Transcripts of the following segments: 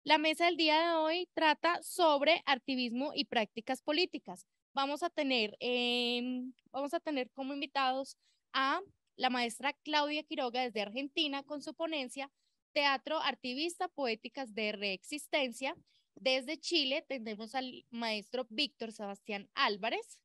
La mesa del día de hoy trata sobre activismo y prácticas políticas. Vamos a tener como invitados a la maestra Claudia Quiroga desde Argentina con su ponencia Teatro Artivista, Poéticas de Reexistencia. Desde Chile tenemos al maestro Víctor Sebastián Álvarez.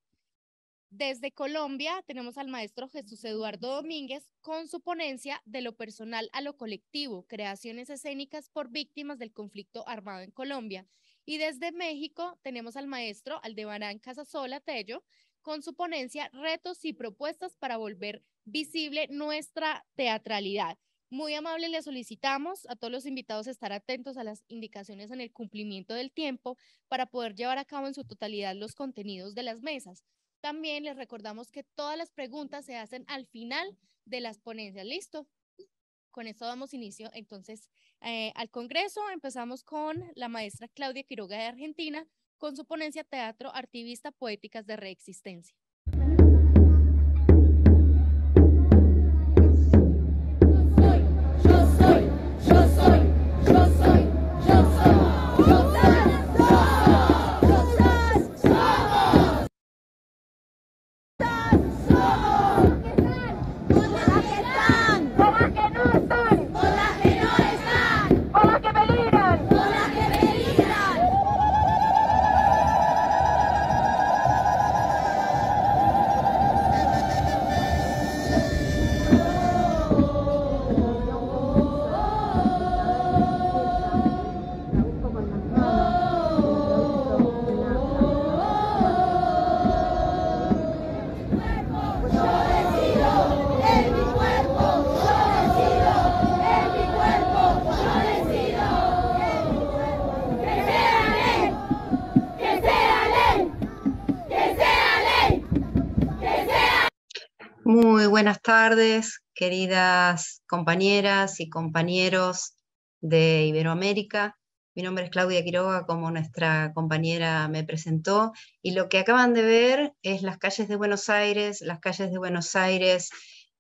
Desde Colombia tenemos al maestro Jesús Eduardo Domínguez con su ponencia De lo personal a lo colectivo, creaciones escénicas por víctimas del conflicto armado en Colombia. Y desde México tenemos al maestro Aldebarán Casasola Tello con su ponencia Retos y propuestas para volver visible nuestra teatralidad. Muy amable, le solicitamos a todos los invitados estar atentos a las indicaciones en el cumplimiento del tiempo para poder llevar a cabo en su totalidad los contenidos de las mesas. También les recordamos que todas las preguntas se hacen al final de las ponencias. ¿Listo? Con esto damos inicio entonces al Congreso. Empezamos con la maestra Claudia Quiroga de Argentina con su ponencia Teatro Artivista, Poéticas de Reexistencia. Muy buenas tardes, queridas compañeras y compañeros de Iberoamérica. Mi nombre es Claudia Quiroga, como nuestra compañera me presentó, y lo que acaban de ver es las calles de Buenos Aires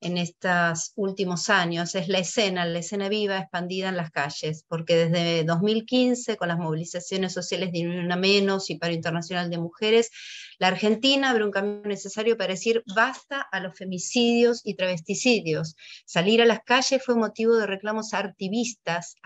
en estos últimos años. Es la escena viva expandida en las calles, porque desde 2015, con las movilizaciones sociales de Ni Una Menos y Paro Internacional de Mujeres, la Argentina abre un camino necesario para decir basta a los femicidios y travesticidios. Salir a las calles fue motivo de reclamos artivistas.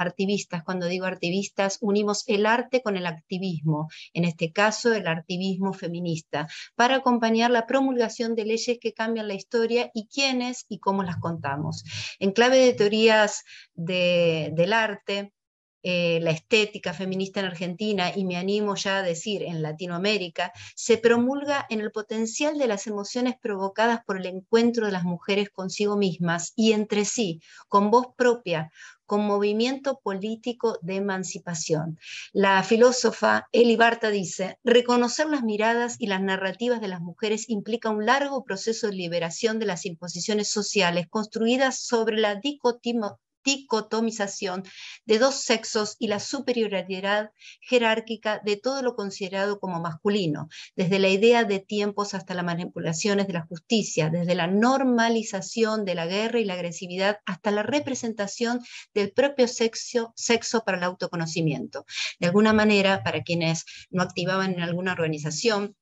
Cuando digo artivistas, unimos el arte con el activismo, en este caso el activismo feminista, para acompañar la promulgación de leyes que cambian la historia y quiénes y cómo las contamos. En clave de teorías del arte, la estética feminista en Argentina, y me animo ya a decir en Latinoamérica, se promulga en el potencial de las emociones provocadas por el encuentro de las mujeres consigo mismas y entre sí, con voz propia, con movimiento político de emancipación. La filósofa Eli Barta dice: reconocer las miradas y las narrativas de las mujeres implica un largo proceso de liberación de las imposiciones sociales construidas sobre la dicotomización de dos sexos y la superioridad jerárquica de todo lo considerado como masculino, desde la idea de tiempos hasta las manipulaciones de la justicia, desde la normalización de la guerra y la agresividad hasta la representación del propio sexo para el autoconocimiento. De alguna manera, para quienes no activaban en alguna organización,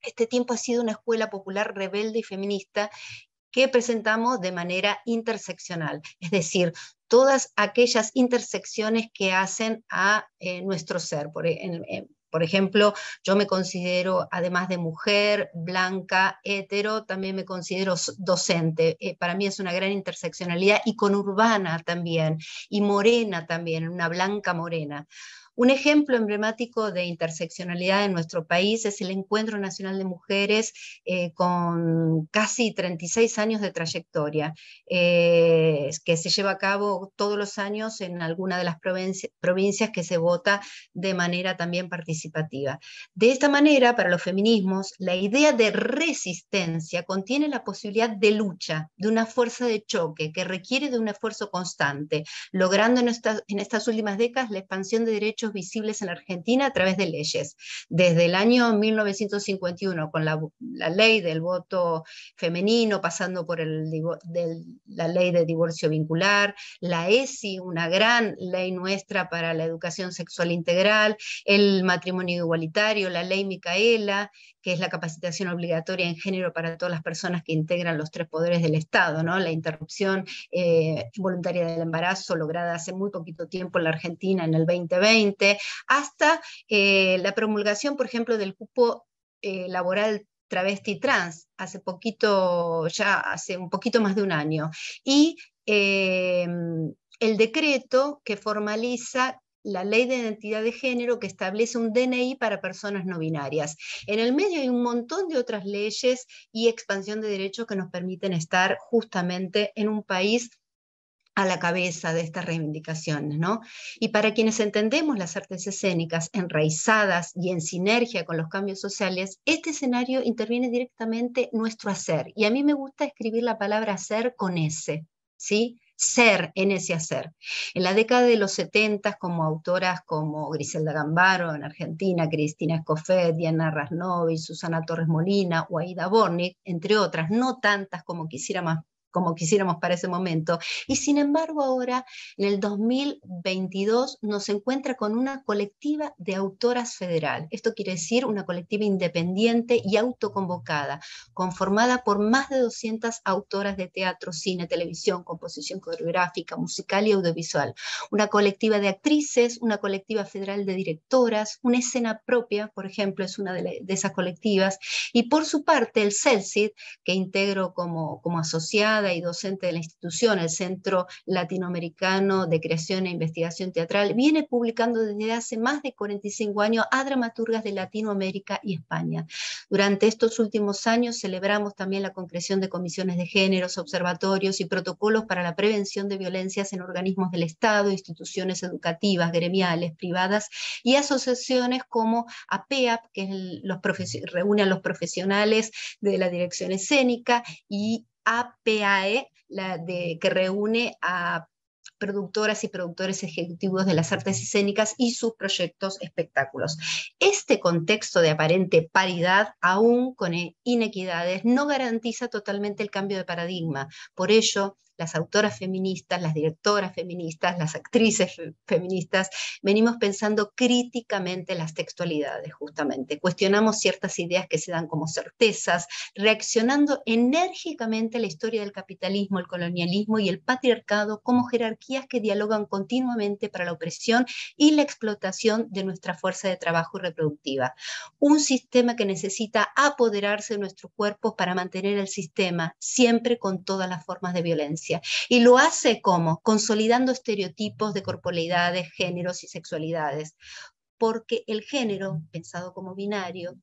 este tiempo ha sido una escuela popular rebelde y feminista que presentamos de manera interseccional, es decir, todas aquellas intersecciones que hacen a nuestro ser. Por ejemplo, yo me considero, además de mujer, blanca, hetero, también me considero docente. Para mí es una gran interseccionalidad, y conurbana también, y morena también, una blanca morena. Un ejemplo emblemático de interseccionalidad en nuestro país es el Encuentro Nacional de Mujeres, con casi 36 años de trayectoria, que se lleva a cabo todos los años en alguna de las provincias que se vota de manera también participativa. De esta manera, para los feminismos, la idea de resistencia contiene la posibilidad de lucha, de una fuerza de choque que requiere de un esfuerzo constante, logrando en estas últimas décadas la expansión de derechos derechos visibles en Argentina a través de leyes. Desde el año 1951, con la ley del voto femenino, pasando por la ley de divorcio vincular, la ESI, una gran ley nuestra para la educación sexual integral, el matrimonio igualitario, la ley Micaela, que es la capacitación obligatoria en género para todas las personas que integran los 3 poderes del Estado, ¿no? La interrupción voluntaria del embarazo, lograda hace muy poquito tiempo en la Argentina, en el 2020, hasta la promulgación, por ejemplo, del cupo laboral travesti trans, hace un poquito más de un año, y el decreto que formaliza la ley de identidad de género, que establece un DNI para personas no binarias. En el medio hay un montón de otras leyes y expansión de derechos que nos permiten estar justamente en un país a la cabeza de estas reivindicaciones, ¿no? Y para quienes entendemos las artes escénicas enraizadas y en sinergia con los cambios sociales, este escenario interviene directamente nuestro hacer. Y a mí me gusta escribir la palabra hacer con S, ¿sí? Ser en ese hacer. En la década de los 70, como autoras como Griselda Gambaro en Argentina, Cristina Escofet, Diana Rasnovi, Susana Torres Molina o Aida Bornik, entre otras, no tantas como quisiéramos para ese momento, y sin embargo ahora, en el 2022, nos encuentra con una colectiva de autoras federal. Esto quiere decir una colectiva independiente y autoconvocada, conformada por más de 200 autoras de teatro, cine, televisión, composición coreográfica, musical y audiovisual. Una colectiva de actrices, una colectiva federal de directoras, una escena propia, por ejemplo, es una de esas colectivas, y por su parte el CELCID, que integro como asociada y docente de la institución, el Centro Latinoamericano de Creación e Investigación Teatral, viene publicando desde hace más de 45 años a dramaturgas de Latinoamérica y España. Durante estos últimos años celebramos también la concreción de comisiones de géneros, observatorios y protocolos para la prevención de violencias en organismos del Estado, instituciones educativas, gremiales, privadas y asociaciones como APEAP, que reúne a los profesionales de la dirección escénica, y APAE, que reúne a productoras y productores ejecutivos de las artes escénicas y sus proyectos espectáculos. Este contexto de aparente paridad, aún con inequidades, no garantiza totalmente el cambio de paradigma. Por ello, las autoras feministas, las directoras feministas, las actrices feministas, venimos pensando críticamente las textualidades, justamente. Cuestionamos ciertas ideas que se dan como certezas, reaccionando enérgicamente a la historia del capitalismo, el colonialismo y el patriarcado como jerarquías que dialogan continuamente para la opresión y la explotación de nuestra fuerza de trabajo reproductiva. Un sistema que necesita apoderarse de nuestros cuerpos para mantener el sistema, siempre con todas las formas de violencia. Y lo hace ¿cómo? Consolidando estereotipos de corporeidades, géneros y sexualidades. Porque el género, pensado como binario,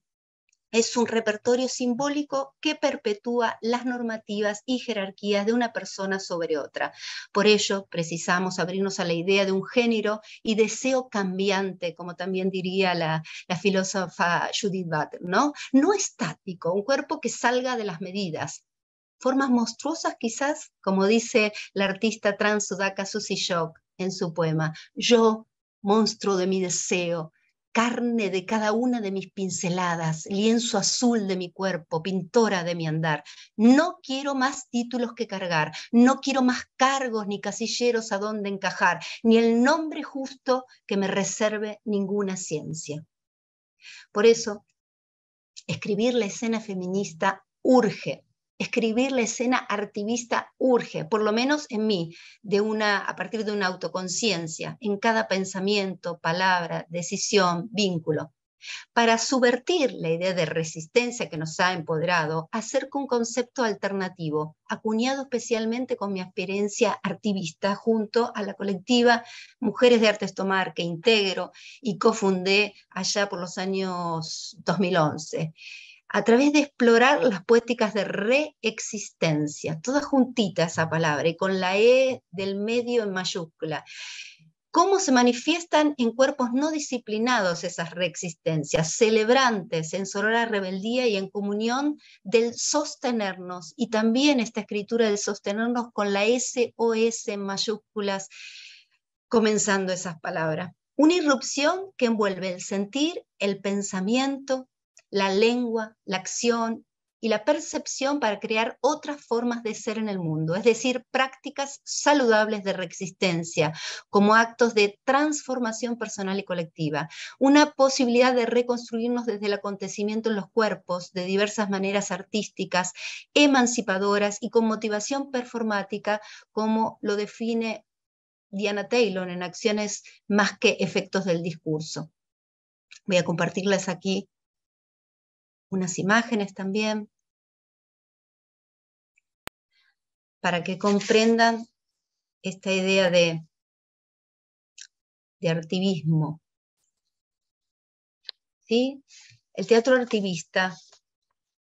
es un repertorio simbólico que perpetúa las normativas y jerarquías de una persona sobre otra. Por ello, precisamos abrirnos a la idea de un género y deseo cambiante, como también diría la filósofa Judith Butler, ¿no? No estático, un cuerpo que salga de las medidas. Formas monstruosas quizás, como dice la artista trans sudaca Susie Shock en su poema: yo, monstruo de mi deseo, carne de cada una de mis pinceladas, lienzo azul de mi cuerpo, pintora de mi andar. No quiero más títulos que cargar, no quiero más cargos ni casilleros a donde encajar, ni el nombre justo que me reserve ninguna ciencia. Por eso, escribir la escena feminista urge. Escribir la escena artivista urge, por lo menos en mí, a partir de una autoconciencia, en cada pensamiento, palabra, decisión, vínculo, para subvertir la idea de resistencia que nos ha empoderado, acerca un concepto alternativo, acuñado especialmente con mi experiencia artivista junto a la colectiva Mujeres de Artes Tomar, que integro y cofundé allá por los años 2011. A través de explorar las poéticas de reexistencia, toda juntita esa palabra, y con la E del medio en mayúscula. ¿Cómo se manifiestan en cuerpos no disciplinados esas reexistencias, celebrantes en sonora rebeldía y en comunión del sostenernos? Y también esta escritura del sostenernos con la SOS en mayúsculas, comenzando esas palabras. Una irrupción que envuelve el sentir, el pensamiento, la lengua, la acción y la percepción para crear otras formas de ser en el mundo, es decir, prácticas saludables de reexistencia, como actos de transformación personal y colectiva, una posibilidad de reconstruirnos desde el acontecimiento en los cuerpos de diversas maneras artísticas, emancipadoras y con motivación performática, como lo define Diana Taylor en Acciones más que efectos del discurso. Voy a compartirles aquí unas imágenes también para que comprendan esta idea de artivismo. ¿Sí? El teatro artivista,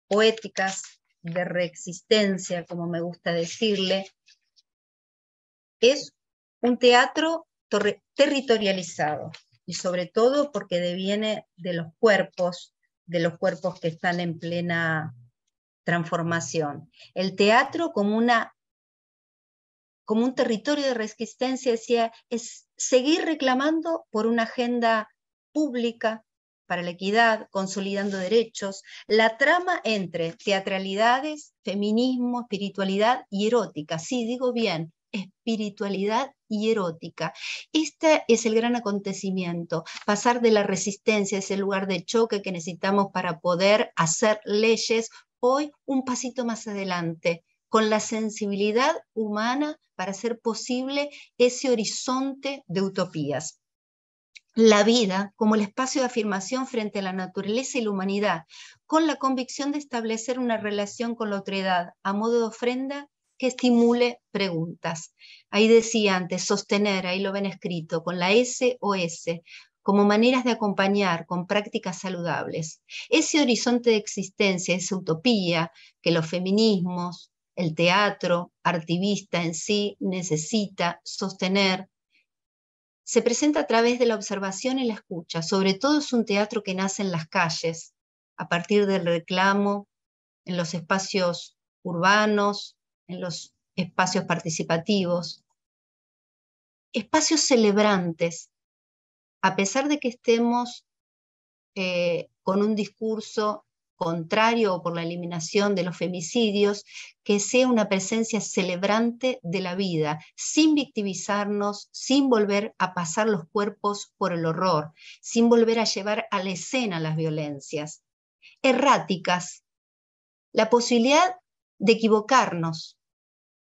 poéticas de reexistencia, como me gusta decirle, es un teatro territorializado, y sobre todo porque deviene de los cuerpos que están en plena transformación. El teatro como un territorio de resistencia, decía, es seguir reclamando por una agenda pública para la equidad, consolidando derechos, la trama entre teatralidades, feminismo, espiritualidad y erótica. Sí, digo bien, espiritualidad y erótica. Este es el gran acontecimiento, pasar de la resistencia, ese lugar de choque que necesitamos para poder hacer leyes, hoy un pasito más adelante, con la sensibilidad humana para hacer posible ese horizonte de utopías. La vida como el espacio de afirmación frente a la naturaleza y la humanidad, con la convicción de establecer una relación con la otredad a modo de ofrenda que estimule preguntas. Ahí decía antes, sostener, ahí lo ven escrito, con la SOS, como maneras de acompañar con prácticas saludables. Ese horizonte de existencia, esa utopía que los feminismos, el teatro artivista en sí necesita sostener, se presenta a través de la observación y la escucha. Sobre todo es un teatro que nace en las calles, a partir del reclamo, en los espacios urbanos, en los espacios participativos, espacios celebrantes, a pesar de que estemos con un discurso contrario o por la eliminación de los femicidios, que sea una presencia celebrante de la vida, sin victimizarnos, sin volver a pasar los cuerpos por el horror, sin volver a llevar a la escena las violencias. Erráticas, la posibilidad de equivocarnos,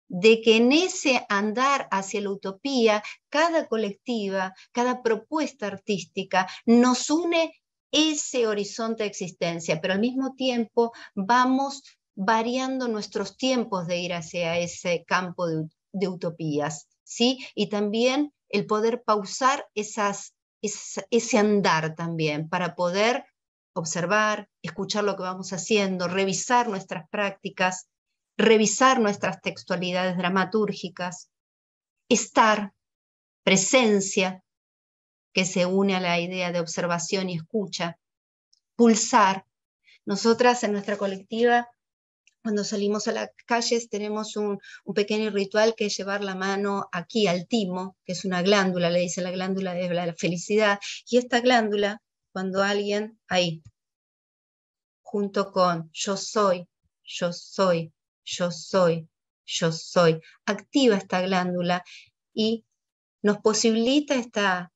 de que en ese andar hacia la utopía, cada colectiva, cada propuesta artística nos une ese horizonte de existencia, pero al mismo tiempo vamos variando nuestros tiempos de ir hacia ese campo de utopías, ¿sí? Y también el poder pausar ese andar también, para poder observar, escuchar lo que vamos haciendo, revisar nuestras prácticas, revisar nuestras textualidades dramatúrgicas, estar, presencia, que se une a la idea de observación y escucha, pulsar. Nosotras en nuestra colectiva, cuando salimos a las calles, tenemos un pequeño ritual que es llevar la mano aquí al timo, que es una glándula, le dicen la glándula de la felicidad, y esta glándula, cuando alguien, ahí, junto con yo soy, yo soy, yo soy, yo soy, activa esta glándula y nos posibilita esta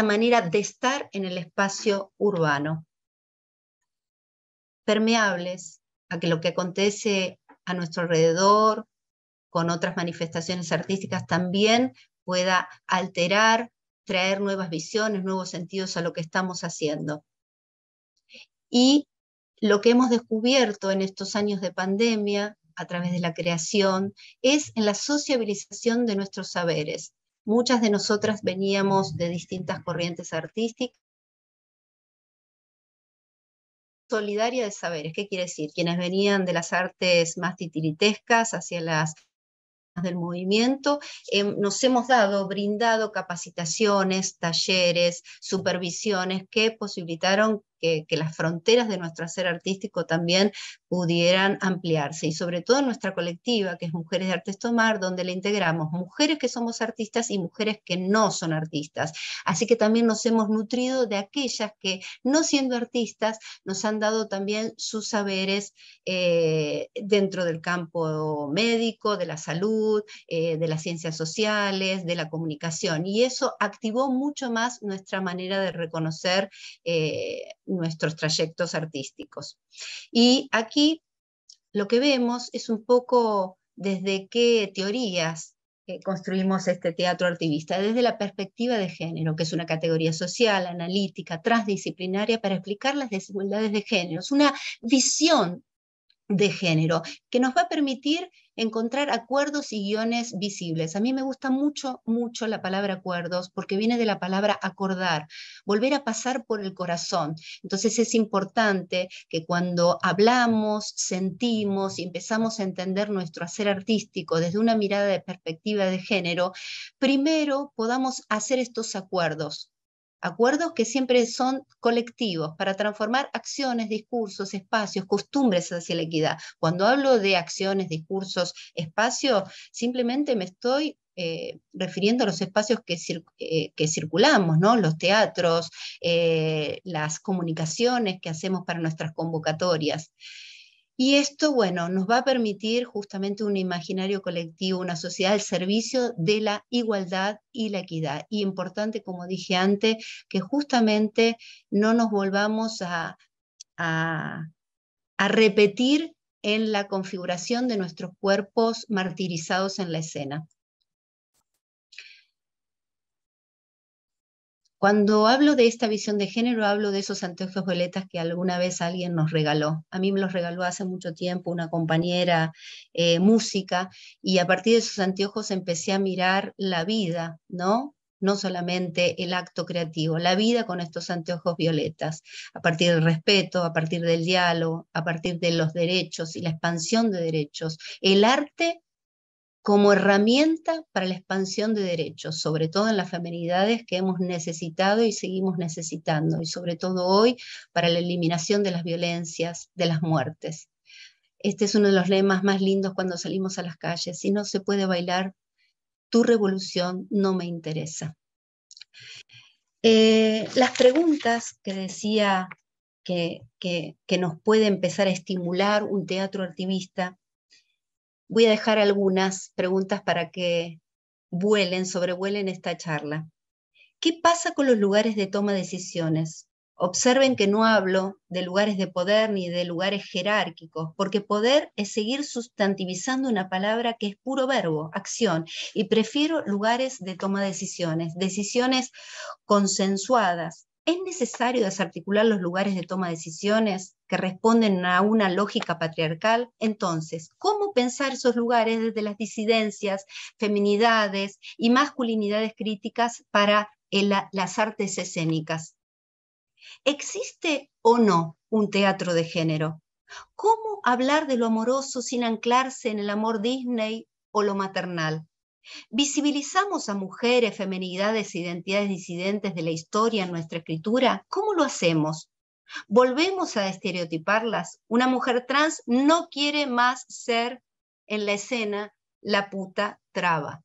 manera de estar en el espacio urbano. Permeables a que lo que acontece a nuestro alrededor, con otras manifestaciones artísticas, también pueda alterar, traer nuevas visiones, nuevos sentidos a lo que estamos haciendo. Y lo que hemos descubierto en estos años de pandemia, a través de la creación, es en la sociabilización de nuestros saberes. Muchas de nosotras veníamos de distintas corrientes artísticas. Solidaria de saberes, ¿qué quiere decir? Quienes venían de las artes más titiritescas hacia las del movimiento, nos hemos brindado capacitaciones, talleres, supervisiones que posibilitaron que las fronteras de nuestro hacer artístico también pudieran ampliarse, y sobre todo en nuestra colectiva, que es Mujeres de Artes Tomar, donde le integramos mujeres que somos artistas y mujeres que no son artistas. Así que también nos hemos nutrido de aquellas que, no siendo artistas, nos han dado también sus saberes dentro del campo médico, de la salud, de las ciencias sociales, de la comunicación, y eso activó mucho más nuestra manera de reconocer nuestros trayectos artísticos. Y aquí lo que vemos es un poco desde qué teorías construimos este teatro artivista, desde la perspectiva de género, que es una categoría social, analítica, transdisciplinaria, para explicar las desigualdades de género. Es una visión de género que nos va a permitir encontrar acuerdos y guiones visibles. A mí me gusta mucho, mucho la palabra acuerdos, porque viene de la palabra acordar, volver a pasar por el corazón. Entonces es importante que cuando hablamos, sentimos y empezamos a entender nuestro hacer artístico desde una mirada de perspectiva de género, primero podamos hacer estos acuerdos que siempre son colectivos, para transformar acciones, discursos, espacios, costumbres hacia la equidad. Cuando hablo de acciones, discursos, espacio, simplemente me estoy refiriendo a los espacios que circulamos, ¿no? Los teatros, las comunicaciones que hacemos para nuestras convocatorias. Y esto, bueno, nos va a permitir justamente un imaginario colectivo, una sociedad al servicio de la igualdad y la equidad. Y importante, como dije antes, que justamente no nos volvamos a repetir en la configuración de nuestros cuerpos martirizados en la escena. Cuando hablo de esta visión de género, hablo de esos anteojos violetas que alguna vez alguien nos regaló. A mí me los regaló hace mucho tiempo una compañera música, y a partir de esos anteojos empecé a mirar la vida, ¿no? No solamente el acto creativo, la vida con estos anteojos violetas, a partir del respeto, a partir del diálogo, a partir de los derechos y la expansión de derechos. El arte como herramienta para la expansión de derechos, sobre todo en las feminidades que hemos necesitado y seguimos necesitando, y sobre todo hoy para la eliminación de las violencias, de las muertes. Este es uno de los lemas más lindos cuando salimos a las calles: si no se puede bailar, tu revolución no me interesa. Las preguntas que decía que nos puede empezar a estimular un teatro artivista, voy a dejar algunas preguntas para que sobrevuelen esta charla. ¿Qué pasa con los lugares de toma de decisiones? Observen que no hablo de lugares de poder ni de lugares jerárquicos, porque poder es seguir sustantivizando una palabra que es puro verbo, acción, y prefiero lugares de toma de decisiones consensuadas. ¿Es necesario desarticular los lugares de toma de decisiones que responden a una lógica patriarcal? Entonces, ¿cómo pensar esos lugares desde las disidencias, feminidades y masculinidades críticas para las artes escénicas? ¿Existe o no un teatro de género? ¿Cómo hablar de lo amoroso sin anclarse en el amor Disney o lo maternal? ¿Visibilizamos a mujeres, feminidades e identidades disidentes de la historia en nuestra escritura? ¿Cómo lo hacemos? ¿Volvemos a estereotiparlas? Una mujer trans no quiere más ser en la escena la puta traba.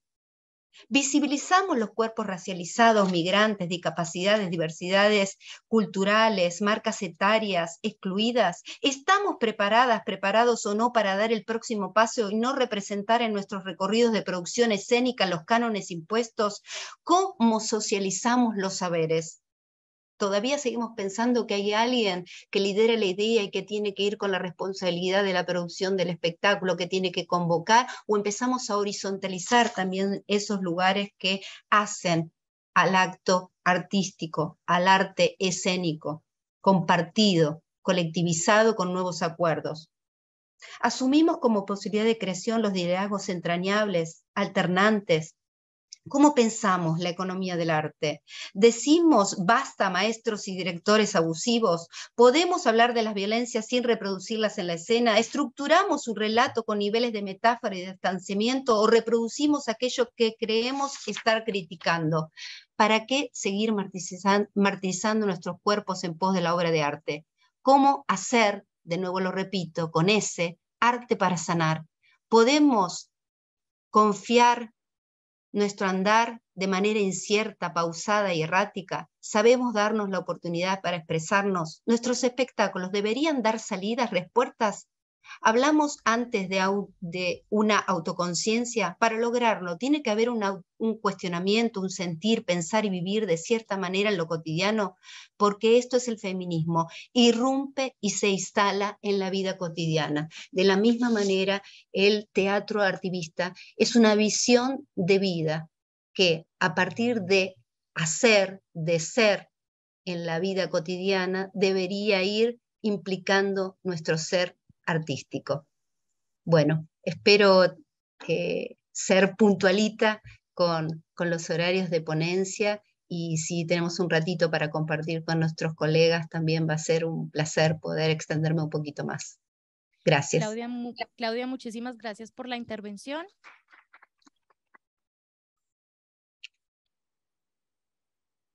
Visibilizamos los cuerpos racializados, migrantes, discapacidades, diversidades culturales, marcas etarias, excluidas. ¿Estamos preparados o no para dar el próximo paso y no representar en nuestros recorridos de producción escénica los cánones impuestos? ¿Cómo socializamos los saberes? Todavía seguimos pensando que hay alguien que lidera la idea y que tiene que ir con la responsabilidad de la producción del espectáculo, que tiene que convocar, o empezamos a horizontalizar también esos lugares que hacen al acto artístico, al arte escénico, compartido, colectivizado con nuevos acuerdos. Asumimos como posibilidad de creación los liderazgos entrañables, alternantes, ¿Cómo pensamos la economía del arte? ¿Decimos basta maestros y directores abusivos? ¿Podemos hablar de las violencias sin reproducirlas en la escena? ¿Estructuramos un relato con niveles de metáfora y de distanciamiento o reproducimos aquello que creemos estar criticando? ¿Para qué seguir martirizando nuestros cuerpos en pos de la obra de arte? ¿Cómo hacer, de nuevo lo repito, con ese arte para sanar? ¿Podemos confiar nuestro andar de manera incierta, pausada y errática? ¿Sabemos darnos la oportunidad para expresarnos? ¿Nuestros espectáculos deberían dar salidas, respuestas? Hablamos antes de una autoconciencia. Para lograrlo tiene que haber un cuestionamiento, un sentir, pensar y vivir de cierta manera en lo cotidiano, porque esto es el feminismo, irrumpe y se instala en la vida cotidiana. De la misma manera, el teatro artivista es una visión de vida que a partir de hacer, de ser en la vida cotidiana, debería ir implicando nuestro ser artístico. Bueno, espero ser puntualita con los horarios de ponencia, y si tenemos un ratito para compartir con nuestros colegas, también va a ser un placer poder extenderme un poquito más. Gracias. Claudia, muchísimas gracias por la intervención.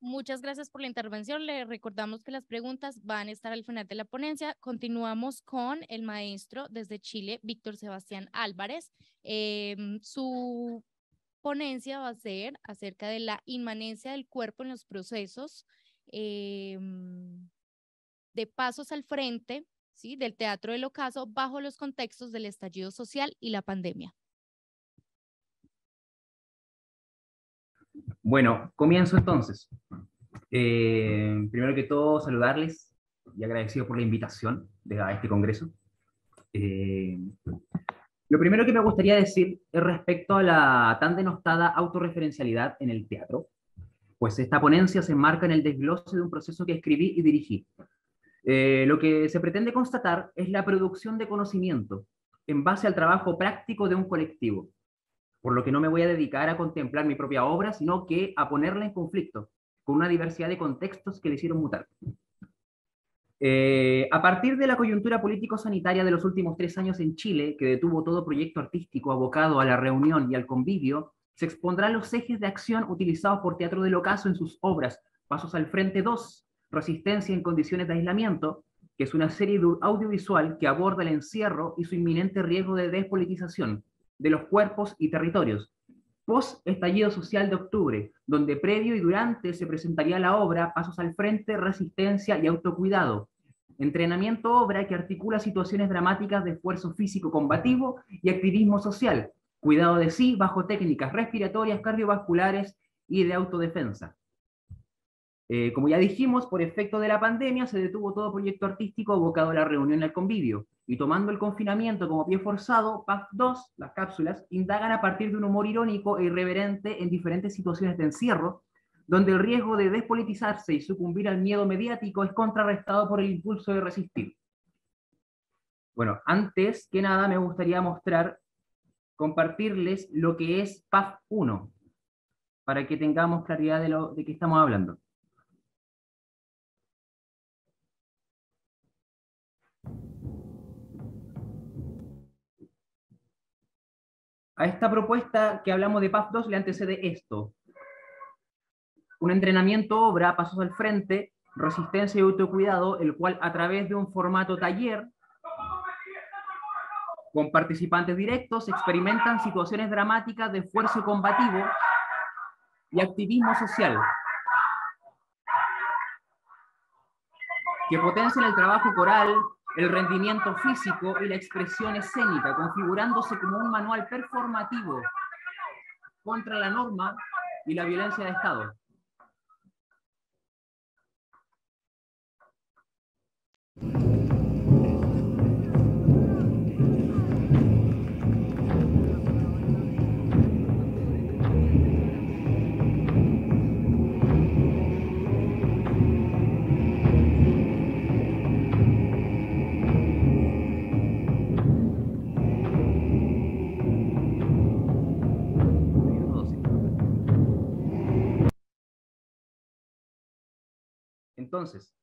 Muchas gracias por la intervención. Le recordamos que las preguntas van a estar al final de la ponencia. Continuamos con el maestro desde Chile, Víctor Sebastián Álvarez. Su ponencia va a ser acerca de la inmanencia del cuerpo en los procesos de pasos al frente, ¿sí?, del teatro del ocaso bajo los contextos del estallido social y la pandemia. Bueno, comienzo entonces. Primero que todo, saludarles y agradecido por la invitación a este congreso. Lo primero que me gustaría decir es respecto a la tan denostada autorreferencialidad en el teatro, pues esta ponencia se enmarca en el desglose de un proceso que escribí y dirigí. Lo que se pretende constatar es la producción de conocimiento en base al trabajo práctico de un colectivo, por lo que no me voy a dedicar a contemplar mi propia obra, sino que a ponerla en conflicto con una diversidad de contextos que le hicieron mutar. A partir de la coyuntura político-sanitaria de los últimos 3 años en Chile, que detuvo todo proyecto artístico abocado a la reunión y al convivio, se expondrán los ejes de acción utilizados por Teatro del Ocaso en sus obras Pasos al Frente 2, Resistencia en condiciones de aislamiento, que es una serie audiovisual que aborda el encierro y su inminente riesgo de despolitización de los cuerpos y territorios, post-estallido social de octubre, donde previo y durante se presentaría la obra Pasos al Frente, Resistencia y Autocuidado, entrenamiento obra que articula situaciones dramáticas de esfuerzo físico combativo y activismo social, cuidado de sí bajo técnicas respiratorias, cardiovasculares y de autodefensa. Como ya dijimos, por efecto de la pandemia se detuvo todo proyecto artístico abocado a la reunión y al convivio, y tomando el confinamiento como pie forzado, PAF 2, las cápsulas, indagan a partir de un humor irónico e irreverente en diferentes situaciones de encierro, donde el riesgo de despolitizarse y sucumbir al miedo mediático es contrarrestado por el impulso de resistir. Bueno, antes que nada me gustaría compartirles lo que es PAF 1, para que tengamos claridad de qué estamos hablando. A esta propuesta que hablamos de PAF 2 le antecede esto: un entrenamiento obra, Pasos al Frente, Resistencia y Autocuidado, el cual a través de un formato taller, con participantes directos, experimentan situaciones dramáticas de esfuerzo combativo y activismo social, que potencian el trabajo coral, el rendimiento físico y la expresión escénica, configurándose como un manual performativo contra la norma y la violencia de Estado. Entonces,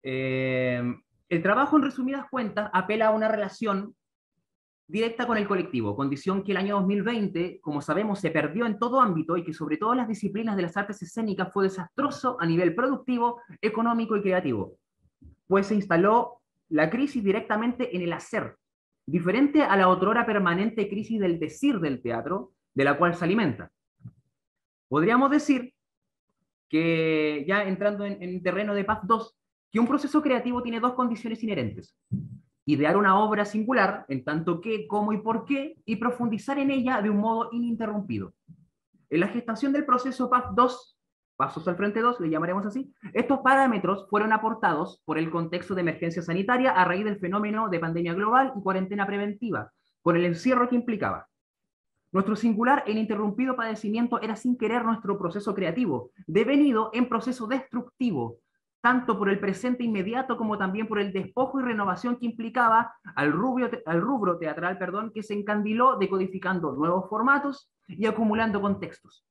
el trabajo, en resumidas cuentas, apela a una relación directa con el colectivo, condición que el año 2020, como sabemos, se perdió en todo ámbito y que sobre todo en las disciplinas de las artes escénicas fue desastroso a nivel productivo, económico y creativo, pues se instaló la crisis directamente en el hacer, diferente a la otrora permanente crisis del decir del teatro, de la cual se alimenta. Podríamos decir que, ya entrando en terreno de Paz 2, que un proceso creativo tiene dos condiciones inherentes: idear una obra singular, en tanto que, cómo y por qué, y profundizar en ella de un modo ininterrumpido. En la gestación del proceso PAF 2, Pasos al Frente 2, le llamaremos así, estos parámetros fueron aportados por el contexto de emergencia sanitaria a raíz del fenómeno de pandemia global y cuarentena preventiva, con el encierro que implicaba. Nuestro singular e ininterrumpido padecimiento era sin querer nuestro proceso creativo, devenido en proceso destructivo, tanto por el presente inmediato como también por el despojo y renovación que implicaba al rubro teatral, que se encandiló decodificando nuevos formatos y acumulando contextos.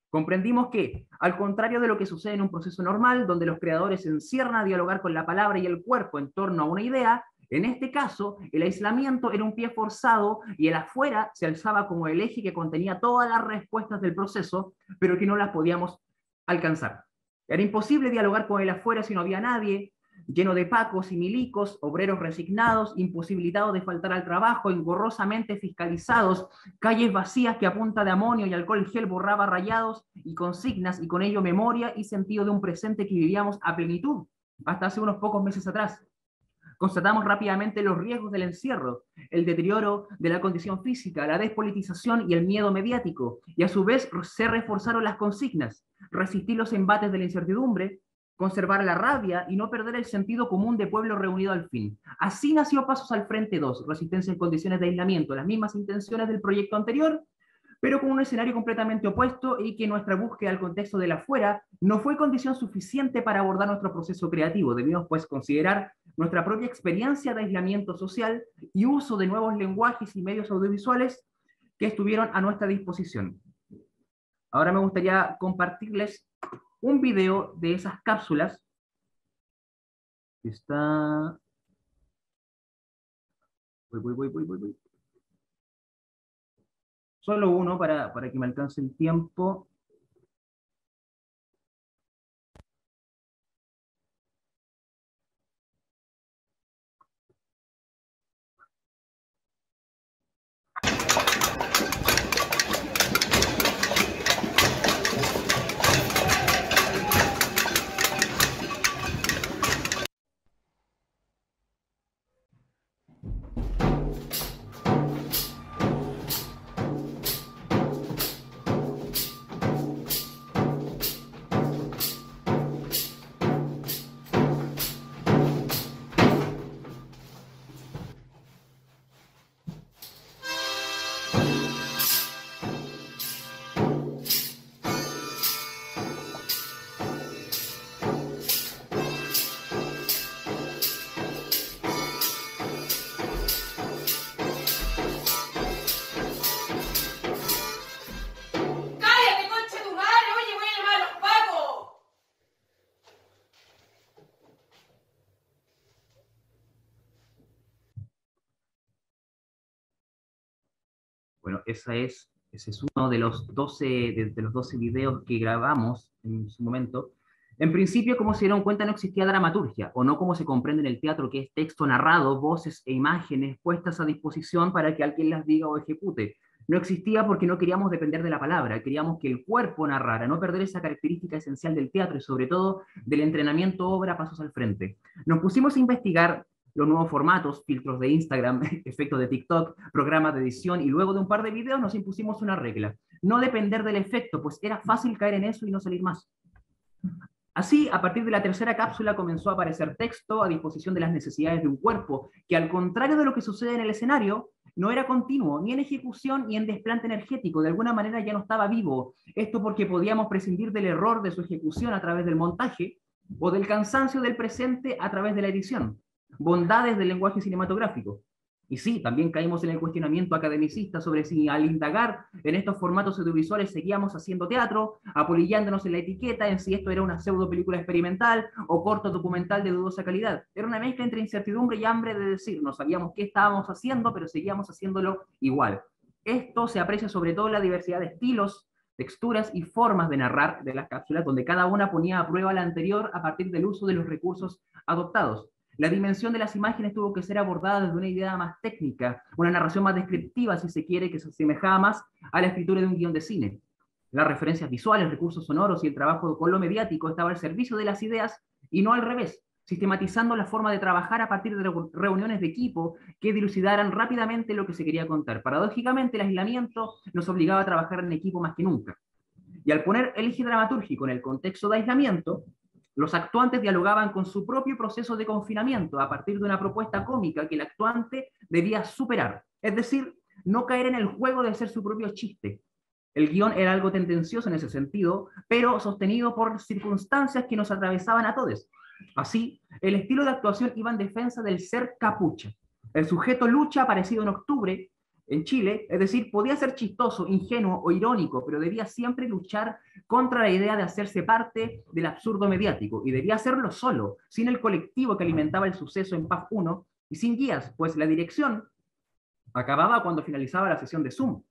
Comprendimos que, al contrario de lo que sucede en un proceso normal, donde los creadores se encierran a dialogar con la palabra y el cuerpo en torno a una idea, en este caso, el aislamiento era un pie forzado y el afuera se alzaba como el eje que contenía todas las respuestas del proceso, pero que no las podíamos alcanzar. Era imposible dialogar con el afuera si no había nadie, lleno de pacos y milicos, obreros resignados, imposibilitados de faltar al trabajo, engorrosamente fiscalizados, calles vacías que a punta de amonio y alcohol gel borraba rayados y consignas, y con ello memoria y sentido de un presente que vivíamos a plenitud, hasta hace unos pocos meses atrás. Constatamos rápidamente los riesgos del encierro, el deterioro de la condición física, la despolitización y el miedo mediático, y a su vez se reforzaron las consignas: resistir los embates de la incertidumbre, conservar la rabia y no perder el sentido común de pueblo reunido al fin. Así nació Pasos al Frente 2, resistencia en condiciones de aislamiento, las mismas intenciones del proyecto anterior, pero con un escenario completamente opuesto, y que nuestra búsqueda al contexto del afuera no fue condición suficiente para abordar nuestro proceso creativo. Debimos pues considerar nuestra propia experiencia de aislamiento social y uso de nuevos lenguajes y medios audiovisuales que estuvieron a nuestra disposición. Ahora me gustaría compartirles un video de esas cápsulas. Está... Voy. Solo uno para que me alcance el tiempo. Bueno, ese es uno de los 12 videos que grabamos en su momento. En principio, como se dieron cuenta, no existía dramaturgia, o no como se comprende en el teatro, que es texto narrado, voces e imágenes puestas a disposición para que alguien las diga o ejecute. No existía porque no queríamos depender de la palabra, queríamos que el cuerpo narrara, no perder esa característica esencial del teatro y sobre todo del entrenamiento obra Pasos al Frente. Nos pusimos a investigar los nuevos formatos, filtros de Instagram, efectos de TikTok, programas de edición, y luego de un par de videos nos impusimos una regla: no depender del efecto, pues era fácil caer en eso y no salir más. Así, a partir de la tercera cápsula comenzó a aparecer texto a disposición de las necesidades de un cuerpo, que al contrario de lo que sucede en el escenario, no era continuo, ni en ejecución ni en desplante energético, de alguna manera ya no estaba vivo. Esto porque podíamos prescindir del error de su ejecución a través del montaje, o del cansancio del presente a través de la edición. Bondades del lenguaje cinematográfico. Y sí, también caímos en el cuestionamiento academicista sobre si al indagar en estos formatos audiovisuales seguíamos haciendo teatro, apolillándonos en la etiqueta en si esto era una pseudo película experimental o corto documental de dudosa calidad. Era una mezcla entre incertidumbre y hambre de decir, no sabíamos qué estábamos haciendo, pero seguíamos haciéndolo igual. Esto se aprecia sobre todo en la diversidad de estilos, texturas y formas de narrar de las cápsulas, donde cada una ponía a prueba la anterior a partir del uso de los recursos adoptados. La dimensión de las imágenes tuvo que ser abordada desde una idea más técnica, una narración más descriptiva, si se quiere, que se asemejaba más a la escritura de un guión de cine. Las referencias visuales, recursos sonoros y el trabajo con lo mediático estaba al servicio de las ideas y no al revés, sistematizando la forma de trabajar a partir de reuniones de equipo que dilucidaran rápidamente lo que se quería contar. Paradójicamente, el aislamiento nos obligaba a trabajar en equipo más que nunca. Y al poner el eje dramatúrgico en el contexto de aislamiento, los actuantes dialogaban con su propio proceso de confinamiento a partir de una propuesta cómica que el actuante debía superar. Es decir, no caer en el juego de ser su propio chiste. El guión era algo tendencioso en ese sentido, pero sostenido por circunstancias que nos atravesaban a todos. Así, el estilo de actuación iba en defensa del ser capucha. El sujeto lucha aparecido en octubre en Chile, es decir, podía ser chistoso, ingenuo o irónico, pero debía siempre luchar contra la idea de hacerse parte del absurdo mediático, y debía hacerlo solo, sin el colectivo que alimentaba el suceso en PAF 1, y sin guías, pues la dirección acababa cuando finalizaba la sesión de Zoom,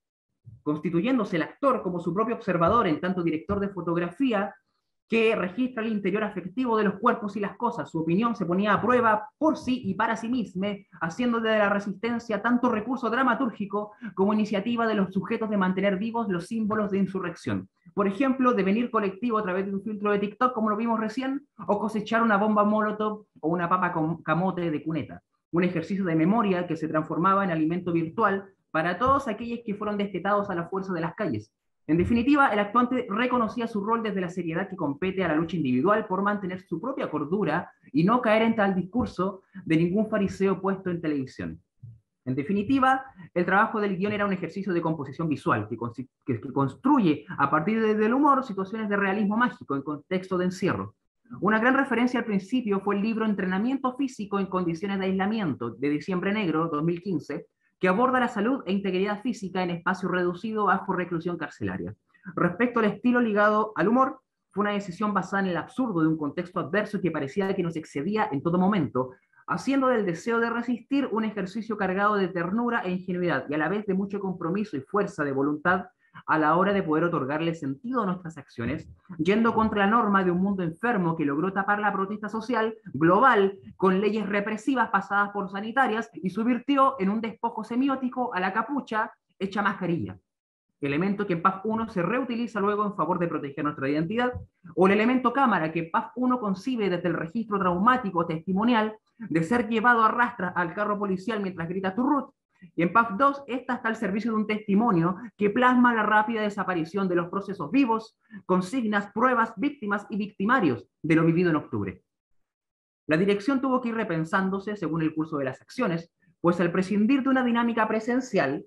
constituyéndose el actor como su propio observador, en tanto director de fotografía, que registra el interior afectivo de los cuerpos y las cosas. Su opinión se ponía a prueba por sí y para sí misma, haciendo de la resistencia tanto recurso dramatúrgico como iniciativa de los sujetos de mantener vivos los símbolos de insurrección. Por ejemplo, devenir colectivo a través de un filtro de TikTok, como lo vimos recién, o cosechar una bomba molotov o una papa con camote de cuneta. Un ejercicio de memoria que se transformaba en alimento virtual para todos aquellos que fueron destetados a la fuerza de las calles. En definitiva, el actuante reconocía su rol desde la seriedad que compete a la lucha individual por mantener su propia cordura y no caer en tal discurso de ningún fariseo puesto en televisión. En definitiva, el trabajo del guión era un ejercicio de composición visual que construye a partir del humor situaciones de realismo mágico en contexto de encierro. Una gran referencia al principio fue el libro Entrenamiento Físico en Condiciones de Aislamiento, de Diciembre Negro, 2015, que aborda la salud e integridad física en espacio reducido bajo reclusión carcelaria. Respecto al estilo ligado al humor, fue una decisión basada en el absurdo de un contexto adverso que parecía que nos excedía en todo momento, haciendo del deseo de resistir un ejercicio cargado de ternura e ingenuidad, y a la vez de mucho compromiso y fuerza de voluntad a la hora de poder otorgarle sentido a nuestras acciones, yendo contra la norma de un mundo enfermo que logró tapar la protesta social global con leyes represivas pasadas por sanitarias y subvirtió en un despojo semiótico a la capucha hecha mascarilla. Elemento que en PAF 1 se reutiliza luego en favor de proteger nuestra identidad, o el elemento cámara que PAF 1 concibe desde el registro traumático testimonial de ser llevado a rastras al carro policial mientras grita Turrut, y en PAF 2 esta está al servicio de un testimonio que plasma la rápida desaparición de los procesos vivos, consignas, pruebas, víctimas y victimarios de lo vivido en octubre. La dirección tuvo que ir repensándose según el curso de las acciones, pues al prescindir de una dinámica presencial,